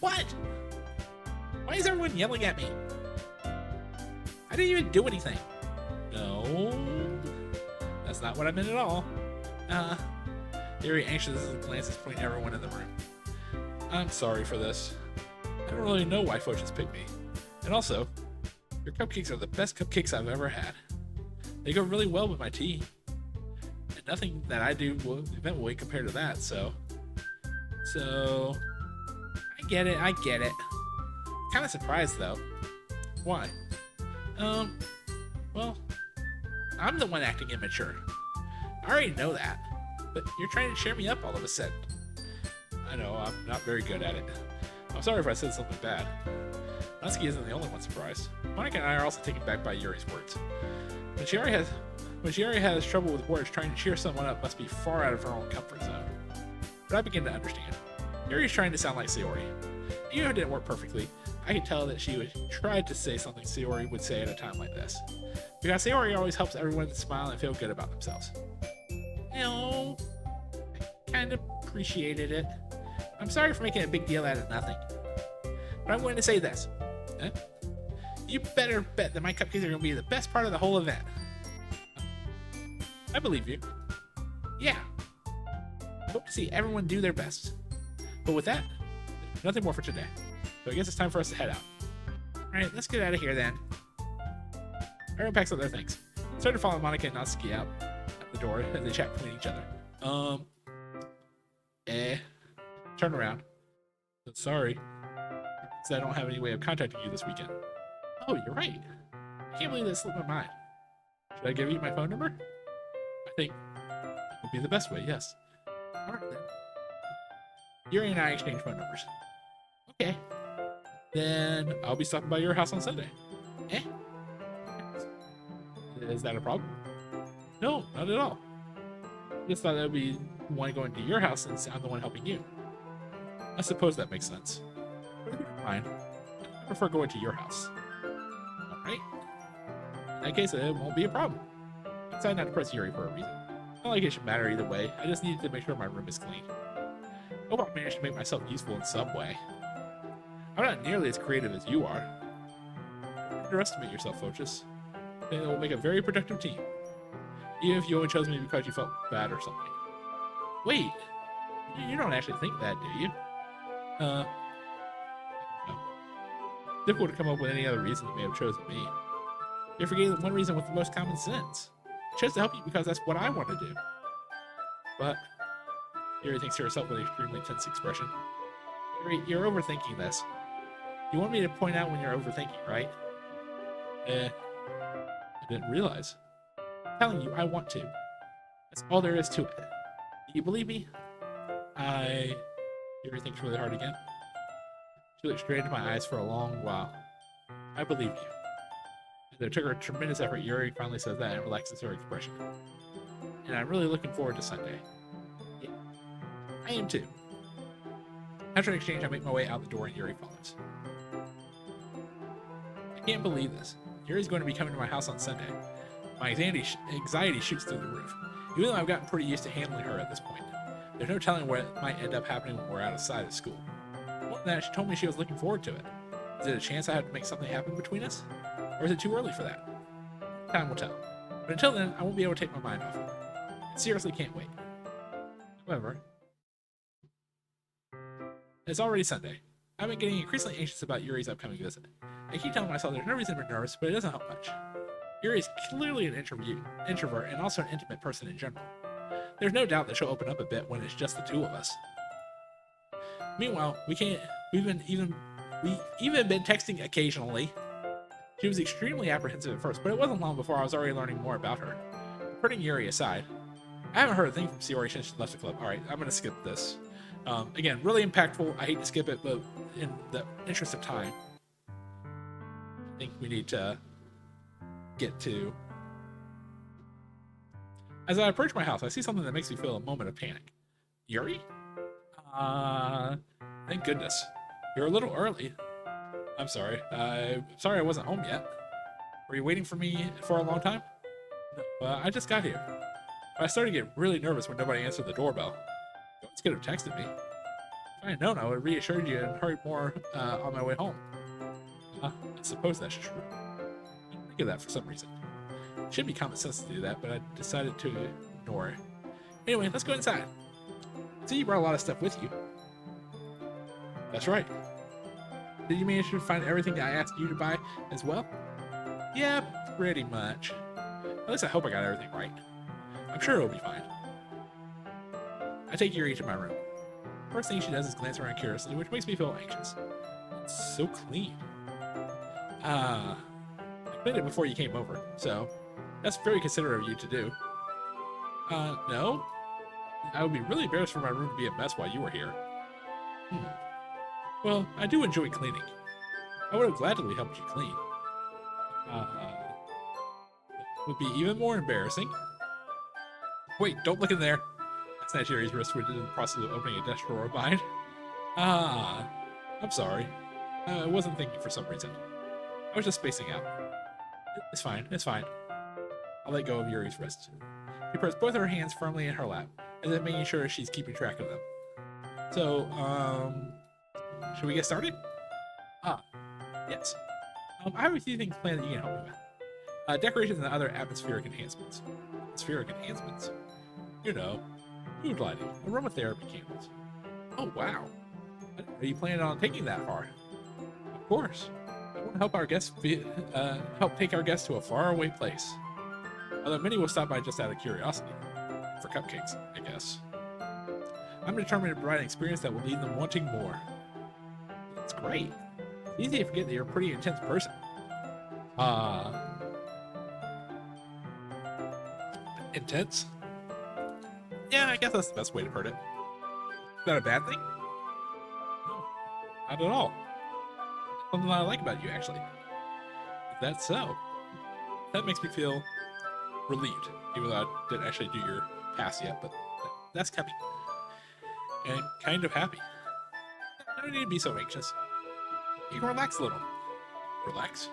What? Why is everyone yelling at me? I didn't even do anything. No. That's not what I meant at all. Yuri anxious glances between everyone in the room. I'm sorry for this. I don't really know why Foch has picked me. And also, your cupcakes are the best cupcakes I've ever had. They go really well with my tea. And nothing that I do will eventually compare to that, so I get it. Kind of surprised though. Why? Well, I'm the one acting immature. I already know that, but you're trying to cheer me up all of a sudden. I know, I'm not very good at it. I'm sorry if I said something bad. Natsuki isn't the only one surprised. Monica and I are also taken back by Yuri's words. When Sayori has trouble with words, trying to cheer someone up must be far out of her own comfort zone. But I begin to understand. Yuri's trying to sound like Sayori. Even if it didn't work perfectly, I could tell that she would try to say something Sayori would say at a time like this. Because Sayori always helps everyone smile and feel good about themselves. I kind of appreciated it. I'm sorry for making a big deal out of nothing. But I'm going to say this. You better bet that my cupcakes are going to be the best part of the whole event. I believe you. Yeah. I hope to see everyone do their best. But with that, nothing more for today. So I guess it's time for us to head out. Alright, let's get out of here then. Everyone packs up their things. Start to follow Monica and Natsuki out at the door as they chat between each other. Turn around. Sorry. Because I don't have any way of contacting you this weekend. Oh, you're right. I can't believe that slipped my mind. Should I give you my phone number? I think that would be the best way, yes. Alright then. Yuri and I exchange phone numbers. Okay. Then I'll be stopping by your house on Sunday. Is that a problem? No, not at all. Just thought that would be one going to your house since I'm the one helping you. I suppose that makes sense. Fine. I prefer going to your house. Alright. In that case, it won't be a problem. I decided not to press Yuri for a reason. Not like it should matter either way. I just needed to make sure my room is clean. I hope I managed to make myself useful in some way. I'm not nearly as creative as you are. Don't underestimate yourself, Fochus. Then it will make a very productive team. Even if you only chose me because you felt bad or something. Wait, you don't actually think that, do you? No. Difficult to come up with any other reason you may have chosen me. You're forgetting the one reason with the most common sense. I chose to help you because that's what I want to do. But Yuri thinks to herself with an extremely tense expression. Yuri, you're overthinking this. You want me to point out when you're overthinking, right? I didn't realize. I'm telling you, I want to. That's all there is to it. Do you believe me? Yuri thinks really hard again. She looked straight into my eyes for a long while. I believe you. It took her a tremendous effort. Yuri finally says that and relaxes her expression. And I'm really looking forward to Sunday. Yeah, I am too. After an exchange, I make my way out the door and Yuri follows. I can't believe this. Yuri's going to be coming to my house on Sunday. My anxiety shoots through the roof, even though I've gotten pretty used to handling her at this point. There's no telling what might end up happening when we're outside of school. More than that, she told me she was looking forward to it. Is it a chance I have to make something happen between us? Or is it too early for that? Time will tell. But until then, I won't be able to take my mind off her. I seriously can't wait. However, it's already Sunday. I've been getting increasingly anxious about Yuri's upcoming visit. I keep telling myself there's no reason to be nervous, but it doesn't help much. Yuri is clearly an introvert and also an intimate person in general. There's no doubt that she'll open up a bit when it's just the two of us. Meanwhile, we've even been texting occasionally. She was extremely apprehensive at first, but it wasn't long before I was already learning more about her. Putting Yuri aside, I haven't heard a thing from Sayori since she left the club. Alright, I'm gonna skip this. Again, really impactful. I hate to skip it, but in the interest of time, I think we need to get to... As I approach my house, I see something that makes me feel a moment of panic. Yuri? Thank goodness. You're a little early. I'm sorry. I'm sorry I wasn't home yet. Were you waiting for me for a long time? No, I just got here. I started to get really nervous when nobody answered the doorbell. You always could have texted me. If I had known, I would have reassured you and hurried more on my way home. I suppose that's true. I didn't think of that for some reason. Should be common sense to do that, but I decided to ignore it. Anyway, let's go inside. So you brought a lot of stuff with you. That's right. Did you manage to find everything that I asked you to buy as well? Yeah, pretty much. At least I hope I got everything right. I'm sure it'll be fine. I take Yuri to my room. First thing she does is glance around curiously, which makes me feel anxious. It's so clean. I cleaned it before you came over, so that's very considerate of you to do. No? I would be really embarrassed for my room to be a mess while you were here. Well, I do enjoy cleaning. I would have gladly helped you clean. Would be even more embarrassing. Wait, don't look in there. I snatched Yuri's wrist when in the process of opening a desk drawer of mine. I'm sorry. I wasn't thinking for some reason. I was just spacing out. It's fine, it's fine. I'll let go of Yuri's wrist. She pressed both her hands firmly in her lap, as if making sure she's keeping track of them. So, should we get started? Yes. I have a few things planned that you can help me with. Decorations and other atmospheric enhancements. Atmospheric enhancements? You know, food lighting, aromatherapy candles. Oh, wow. Are you planning on taking that far? Of course. I want to help our guests help take our guests to a faraway place. Although many will stop by just out of curiosity. For cupcakes, I guess. I'm determined to provide an experience that will leave them wanting more. That's great. It's easy to forget that you're a pretty intense person. Intense? Yeah, I guess that's the best way to put it. Is that a bad thing? No, not at all. Something I like about you, actually. If that's so, that makes me feel relieved, even though I didn't actually do your pass yet, but that's coming. And kind of happy. I don't need to be so anxious. You can relax a little. Relax?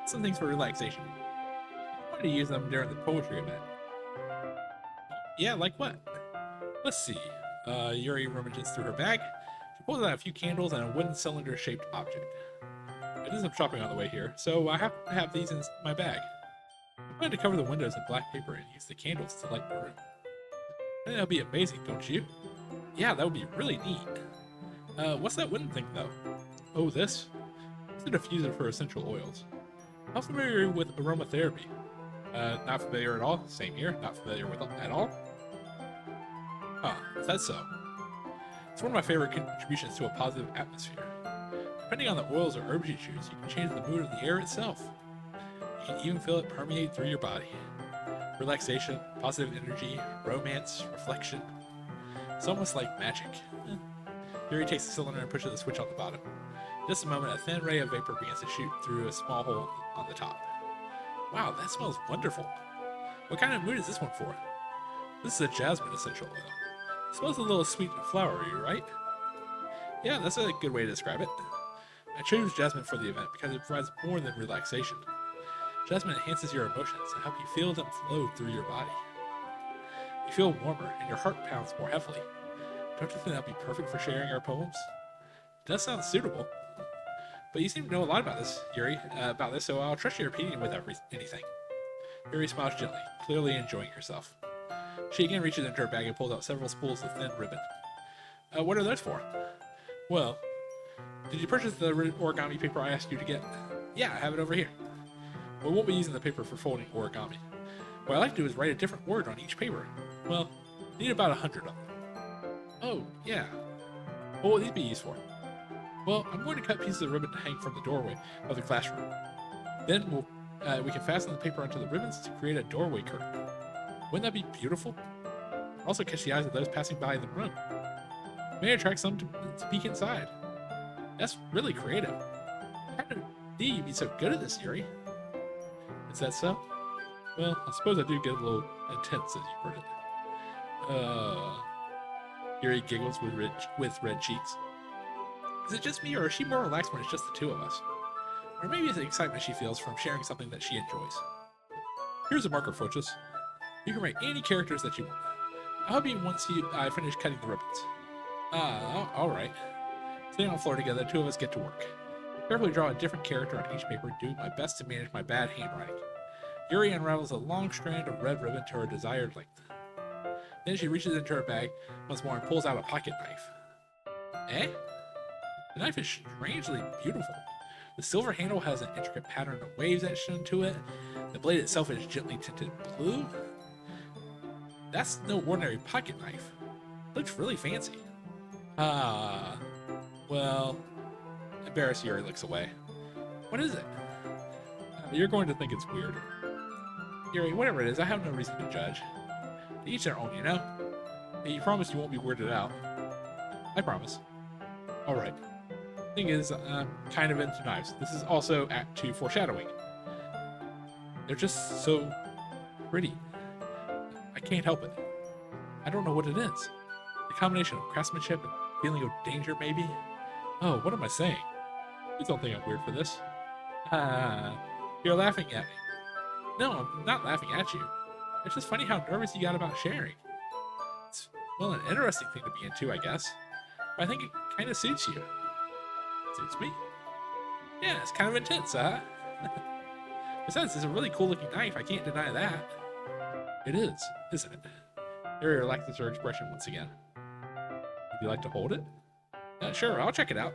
Some things for relaxation. I wanted to use them during the poetry event. Yeah, like what? Let's see. Yuri rummages through her bag. She pulls out a few candles and a wooden cylinder-shaped object. I did some shopping on the way here, so I happen to have these in my bag. I plan to cover the windows in black paper and use the candles to light the room. I think that would be amazing, don't you? Yeah, that would be really neat. What's that wooden thing, though? Oh, this? It's a diffuser for essential oils. How familiar are you with aromatherapy? Not familiar at all. Same here. Not familiar with it at all. Is that so? It's one of my favorite contributions to a positive atmosphere. Depending on the oils or herbs you choose, you can change the mood of the air itself. You can even feel it permeate through your body. Relaxation, positive energy, romance, reflection. It's almost like magic. Yuri takes the cylinder and pushes the switch on the bottom. In just a moment, a thin ray of vapor begins to shoot through a small hole on the top. Wow, that smells wonderful. What kind of mood is this one for? This is a jasmine essential oil. It smells a little sweet and flowery, right? Yeah, that's a good way to describe it. I chose jasmine for the event because it provides more than relaxation. Jasmine enhances your emotions and helps you feel them flow through your body. You feel warmer and your heart pounds more heavily. Don't you think that would be perfect for sharing our poems? It does sound suitable. But you seem to know a lot about this, Yuri, so I'll trust your opinion with anything. Yuri smiles gently, clearly enjoying herself. She again reaches into her bag and pulls out several spools of thin ribbon. What are those for? Well, did you purchase the origami paper I asked you to get? Yeah, I have it over here. We won't be using the paper for folding origami. What I like to do is write a different word on each paper. Well, need about 100 of them. Oh, yeah. What will these be used for? Well, I'm going to cut pieces of ribbon to hang from the doorway of the classroom. Then we can fasten the paper onto the ribbons to create a doorway curtain. Wouldn't that be beautiful? Also catch the eyes of those passing by in the room. May attract some to peek inside. That's really creative. How did you'd be so good at this, Yuri? Is that so? Well, I suppose I do get a little intense, as you put it. Yuri giggles with red cheeks. Is it just me, or is she more relaxed when it's just the two of us? Or maybe it's the excitement she feels from sharing something that she enjoys. Here's a marker, Fochus. You can write any characters that you want. I'll help you once I finish cutting the ribbons. Alright. Sitting on the floor together, the two of us get to work. Carefully draw a different character on each paper, doing my best to manage my bad handwriting. Yuri unravels a long strand of red ribbon to her desired length. Then she reaches into her bag once more and pulls out a pocket knife. Eh? The knife is strangely beautiful. The silver handle has an intricate pattern of waves etched into it. The blade itself is gently tinted blue. That's no ordinary pocket knife. It looks really fancy. Well, embarrassed, Yuri looks away. What is it? You're going to think it's weird. Yuri, whatever it is, I have no reason to judge. To each their own, you know? Hey, you promise you won't be weirded out. I promise. Alright. Thing is, I'm kind of into knives. This is also Act 2 foreshadowing. They're just so pretty. I can't help it. I don't know what it is. The combination of craftsmanship and feeling of danger, maybe? Oh, what am I saying? Please don't think I'm weird for this. You're laughing at me. No, I'm not laughing at you. It's just funny how nervous you got about sharing. It's, well, an interesting thing to be into, I guess. But I think it kind of suits you. Suits me? Yeah, it's kind of intense, huh? Besides, it's a really cool looking knife. I can't deny that. It is, isn't it? Yuri relaxes her expression once again. Would you like to hold it? Sure, I'll check it out.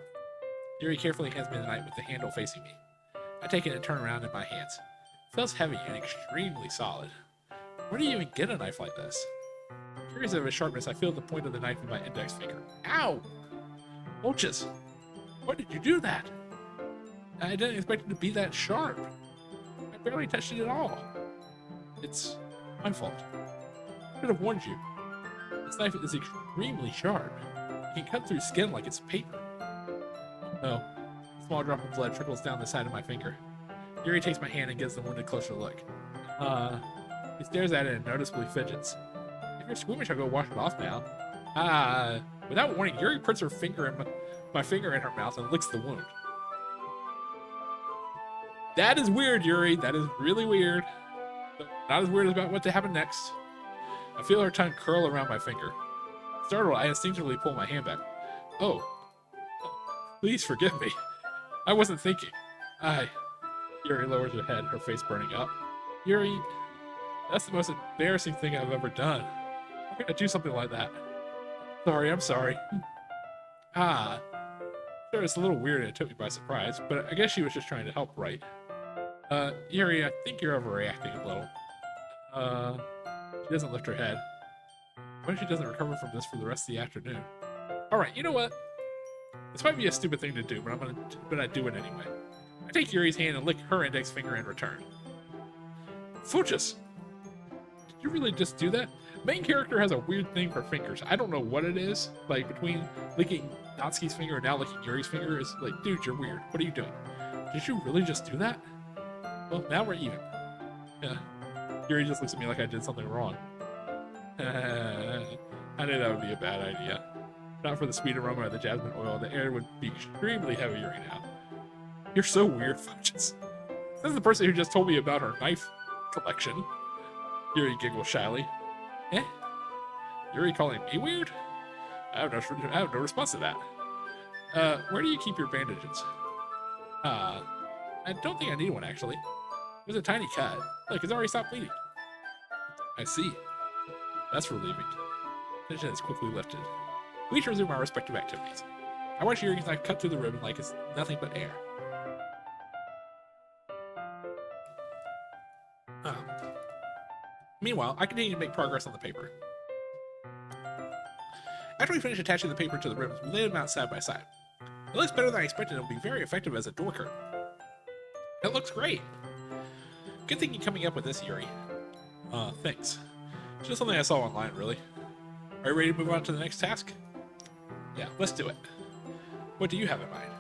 Yuri carefully hands me the knife with the handle facing me. I take it and turn around in my hands. It feels heavy and extremely solid. Where do you even get a knife like this? Curious of its sharpness, I feel the point of the knife in my index finger. Ow! Ouches! Why did you do that? I didn't expect it to be that sharp. I barely touched it at all. It's my fault. I should have warned you. This knife is extremely sharp. It can cut through skin like it's paper. Oh, a small drop of blood trickles down the side of my finger. Yuri takes my hand and gives the wound a closer look. He stares at it and noticeably fidgets. If you're squeamish, I'll go wash it off now. Without warning, Yuri puts her finger in my finger in her mouth and licks the wound. That is weird, Yuri. That is really weird. But not as weird as about what to happen next. I feel her tongue curl around my finger. Startled, I instinctively pull my hand back. Oh. Please forgive me. I wasn't thinking. Yuri lowers her head, her face burning up. Yuri, that's the most embarrassing thing I've ever done. How could I do something like that? Sorry, I'm sorry. Sure, it's a little weird and it took me by surprise, but I guess she was just trying to help, right? Yuri, I think you're overreacting a little. She doesn't lift her head. What if she doesn't recover from this for the rest of the afternoon? Alright, you know what? This might be a stupid thing to do, but I do it anyway. I take Yuri's hand and lick her index finger in return. Fuchs! Did you really just do that? Main character has a weird thing for fingers. I don't know what it is. Like, between licking Natsuki's finger and now licking Yuri's finger, is like, dude, you're weird. What are you doing? Did you really just do that? Well, now we're even. Yeah. Yuri just looks at me like I did something wrong. I knew that would be a bad idea. Not for the sweet aroma of the jasmine oil, the air would be extremely heavy right now. You're so weird, Fuchs. This is the person who just told me about her knife collection. Yuri giggles shyly. Eh? Yuri calling me weird? I have no response to that. Where do you keep your bandages? I don't think I need one, actually. It was a tiny cut. Look, it's already stopped bleeding. I see. That's relieving. Tension is quickly lifted. We each resume our respective activities. I watch Yuri's knife cut through the ribbon like it's nothing but air. Meanwhile, I continue to make progress on the paper. After we finish attaching the paper to the ribbons, we lay them out side by side. It looks better than I expected and will be very effective as a door curtain. It looks great! Good thing you're coming up with this, Yuri. Thanks. It's just something I saw online, really. Are you ready to move on to the next task? Yeah, let's do it. What do you have in mind?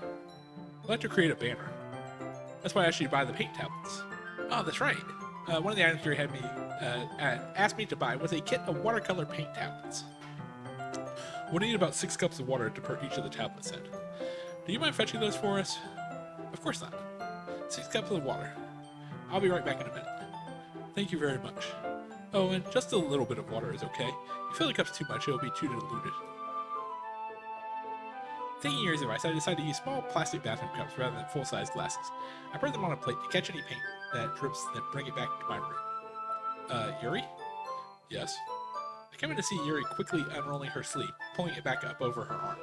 I'd like to create a banner. That's why I asked you to buy the paint tablets. Oh, that's right. One of the items Yuri had me asked me to buy was a kit of watercolor paint tablets. We'll need about 6 cups of water to per each of the tablets in. Do you mind fetching those for us? Of course not. 6 cups of water. I'll be right back in a minute. Thank you very much. Oh, and just a little bit of water is okay. If you fill the cups too much, it'll be too diluted. Taking Yuri's advice, I decided to use small plastic bathroom cups rather than full-size glasses. I put them on a plate to catch any paint that drips, then bring it back to my room. Yuri? Yes. I came in to see Yuri quickly unrolling her sleeve, pulling it back up over her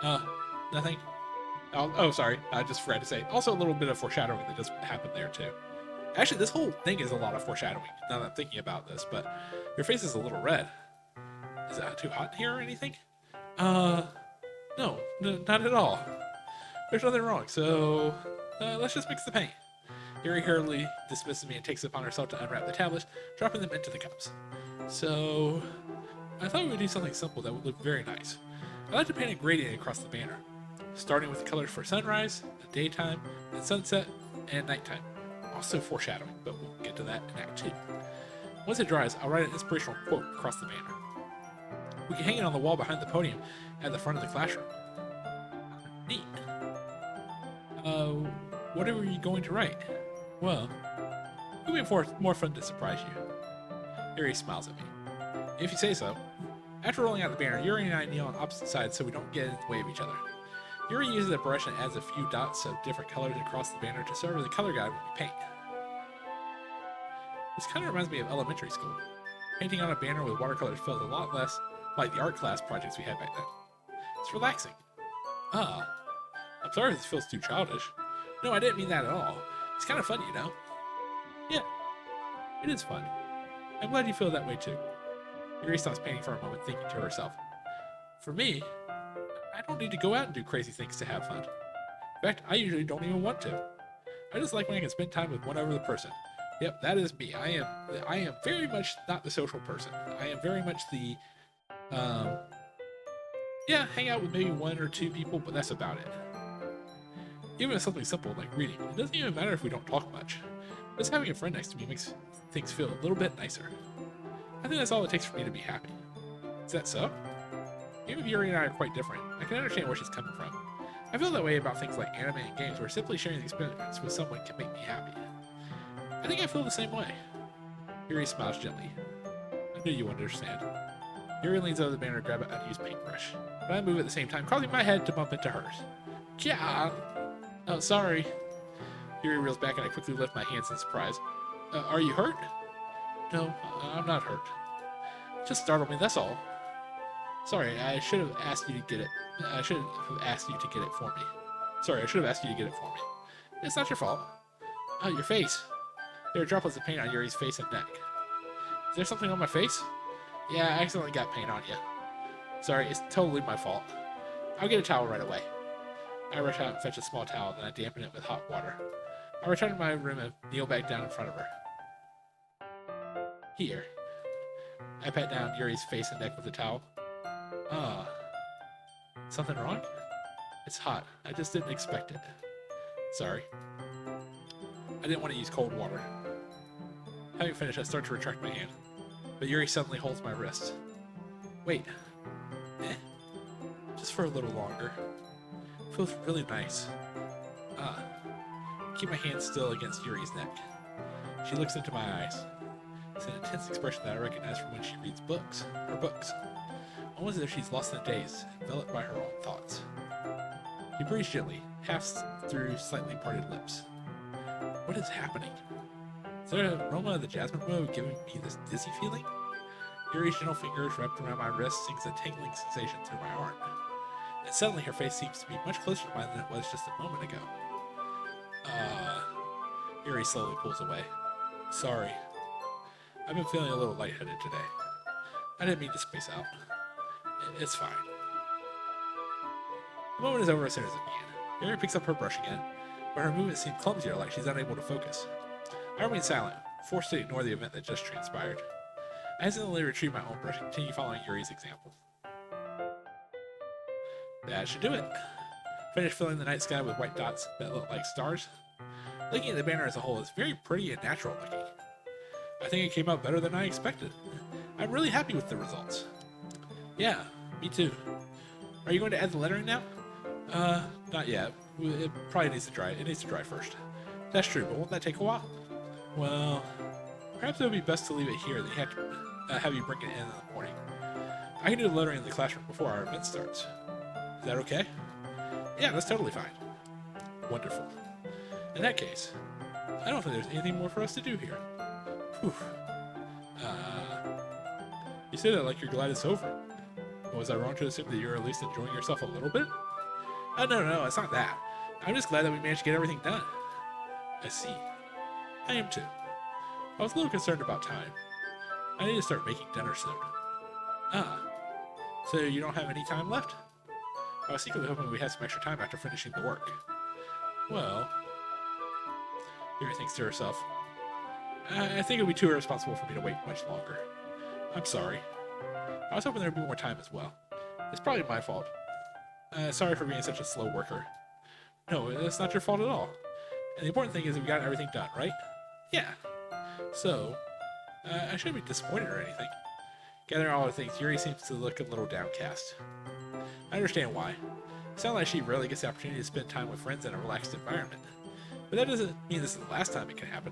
arm. Nothing. Oh, sorry. I just forgot to say. Also, a little bit of foreshadowing that does happen there, too. Actually, this whole thing is a lot of foreshadowing, now that I'm thinking about this, but your face is a little red. Is that too hot in here or anything? No, not at all. There's nothing wrong, so let's just mix the paint. Yuri hurriedly dismisses me and takes it upon herself to unwrap the tablets, dropping them into the cups. So, I thought we would do something simple that would look very nice. I like to paint a gradient across the banner, starting with the colors for sunrise, the daytime, and sunset, and nighttime. Also foreshadowing, but we'll get to that in Act 2. Once it dries, I'll write an inspirational quote across the banner. We can hang it on the wall behind the podium at the front of the classroom. Neat. What are you going to write? Well, it'll be more fun to surprise you. Yuri smiles at me. If you say so. After rolling out the banner, Yuri and I kneel on opposite sides so we don't get in the way of each other. Yuri uses a brush and adds a few dots of different colors across the banner to serve as a color guide when we paint. This kind of reminds me of elementary school. Painting on a banner with watercolors feels a lot less like the art class projects we had back then. It's relaxing. I'm sorry if this feels too childish. No, I didn't mean that at all. It's kind of fun, you know? Yeah, it is fun. I'm glad you feel that way too. Yuri stops painting for a moment, thinking to herself. For me, I don't need to go out and do crazy things to have fun. In fact, I usually don't even want to. I just like when I can spend time with one other person. Yep, that is me. I am very much not the social person. I am very much the, hang out with maybe one or two people, but that's about it. Even with something simple like reading, it doesn't even matter if we don't talk much. Just having a friend next to me makes things feel a little bit nicer. I think that's all it takes for me to be happy. Is that so? Even if Yuri and I are quite different, I can understand where she's coming from. I feel that way about things like anime and games, where simply sharing the experience with someone can make me happy. I think I feel the same way. Yuri smiles gently. I knew you would understand. Yuri leans over the banner to grab an unused paintbrush, but I move at the same time, causing my head to bump into hers. Yeah. Oh, sorry. Yuri reels back and I quickly lift my hands in surprise. Are you hurt? No, I'm not hurt. It just startled me, that's all. Sorry, I should have asked you to get it. I should have asked you to get it for me. Sorry, I should have asked you to get it for me. It's not your fault. Oh, your face. There are droplets of paint on Yuri's face and neck. Is there something on my face? Yeah, I accidentally got paint on you. Sorry, it's totally my fault. I'll get a towel right away. I rush out and fetch a small towel, then I dampen it with hot water. I return to my room and kneel back down in front of her. Here. I pat down Yuri's face and neck with the towel. Something wrong? It's hot. I just didn't expect it. Sorry. I didn't want to use cold water. Having finished, I start to retract my hand, but Yuri suddenly holds my wrist. Wait. Just for a little longer. Feels really nice. Keep my hand still against Yuri's neck. She looks into my eyes. It's an intense expression that I recognize from when she reads her books. Almost as if she's lost in a daze, enveloped by her own thoughts. He breathes gently, half through slightly parted lips. What is happening? Is there an aroma of the jasmine wood giving me this dizzy feeling? Yuri's gentle fingers wrapped around my wrist sings a tingling sensation through my arm. And suddenly her face seems to be much closer to mine than it was just a moment ago. Yuri slowly pulls away. Sorry. I've been feeling a little lightheaded today. I didn't mean to space out. It's fine. The moment is over as soon as it began. Yuri picks up her brush again, but her movements seem clumsier, like she's unable to focus. I remain silent, forced to ignore the event that just transpired. I hesitantly retrieve my own brush and continue following Yuri's example. That should do it. Finish filling the night sky with white dots that look like stars. Looking at the banner as a whole, it's very pretty and natural looking. I think it came out better than I expected. I'm really happy with the results. Yeah, me too. Are you going to add the lettering now? Not yet. It probably needs to dry. It needs to dry first. That's true, but won't that take a while? Well, perhaps it would be best to leave it here, then have you bring it in the morning. I can do the lettering in the classroom before our event starts. Is that okay? Yeah, that's totally fine. Wonderful. In that case, I don't think there's anything more for us to do here. Whew. You say that like you're glad it's over. Was I wrong to assume that you're at least enjoying yourself a little bit? Oh, no, it's not that. I'm just glad that we managed to get everything done. I see. I am too. I was a little concerned about time. I need to start making dinner soon. Ah. So you don't have any time left? I was secretly hoping we had some extra time after finishing the work. Well... Yuri thinks to herself, I think it would be too irresponsible for me to wait much longer. I'm sorry. I was hoping there would be more time as well. It's probably my fault. Sorry for being such a slow worker. No, it's not your fault at all. And the important thing is that we got everything done, right? Yeah. So, I shouldn't be disappointed or anything. Gathering all the things, Yuri seems to look a little downcast. I understand why. It sounds like she rarely gets the opportunity to spend time with friends in a relaxed environment. But that doesn't mean this is the last time it can happen.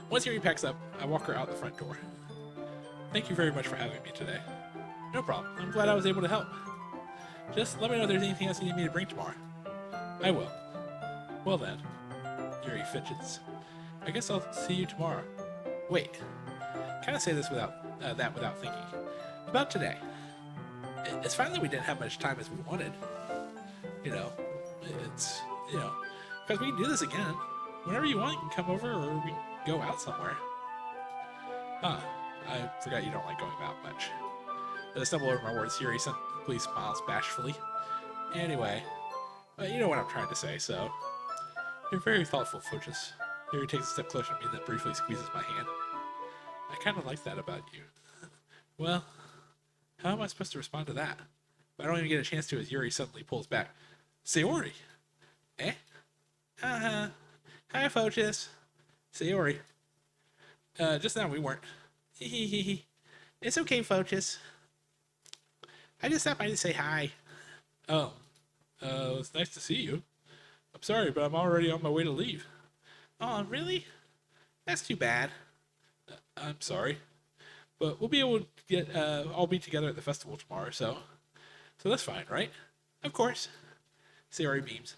Once Yuri packs up, I walk her out the front door. Thank you very much for having me today. No problem. I'm glad I was able to help. Just let me know if there's anything else you need me to bring tomorrow. I will. Well then. Yuri fidgets. I guess I'll see you tomorrow. Wait. Kind of say this without thinking. About today. It's fine that we didn't have much time as we wanted. Because we can do this again. Whenever you want, you can come over or we can go out somewhere. I forgot you don't like going out much. As I stumble over my words, Yuri simply smiles bashfully. Anyway, you know what I'm trying to say, so... You're very thoughtful, Focus. Yuri takes a step closer to me and then briefly squeezes my hand. I kind of like that about you. Well, how am I supposed to respond to that? I don't even get a chance to as Yuri suddenly pulls back. Sayori! Eh? Hi, Focus. Sayori. Just now we weren't. It's okay, Focus. I just stopped by to say hi. Oh. It's nice to see you. I'm sorry, but I'm already on my way to leave. Oh, really? That's too bad. I'm sorry. But we'll be able to get, all be together at the festival tomorrow, so that's fine, right? Of course. Sayori beams.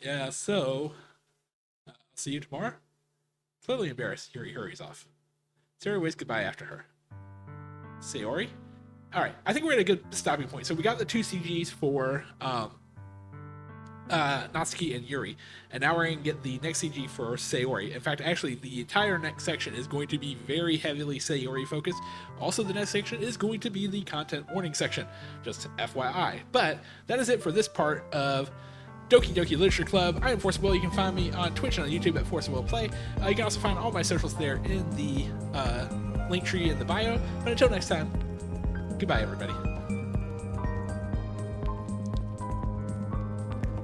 Yeah, so... I'll see you tomorrow? Clearly embarrassed, Yuri hurries off. Sayori waves goodbye after her. Sayori? Alright, I think we're at a good stopping point. So we got the 2 CGs for Natsuki and Yuri, and now we're going to get the next CG for Sayori. In fact, actually, the entire next section is going to be very heavily Sayori focused. Also, the next section is going to be the content warning section, just FYI. But that is it for this part of Doki Doki Literature Club. I am Forceable. You can find me on Twitch and on YouTube at Forceable Play. You can also find all my socials there in the link tree in the bio. But until next time, goodbye, everybody.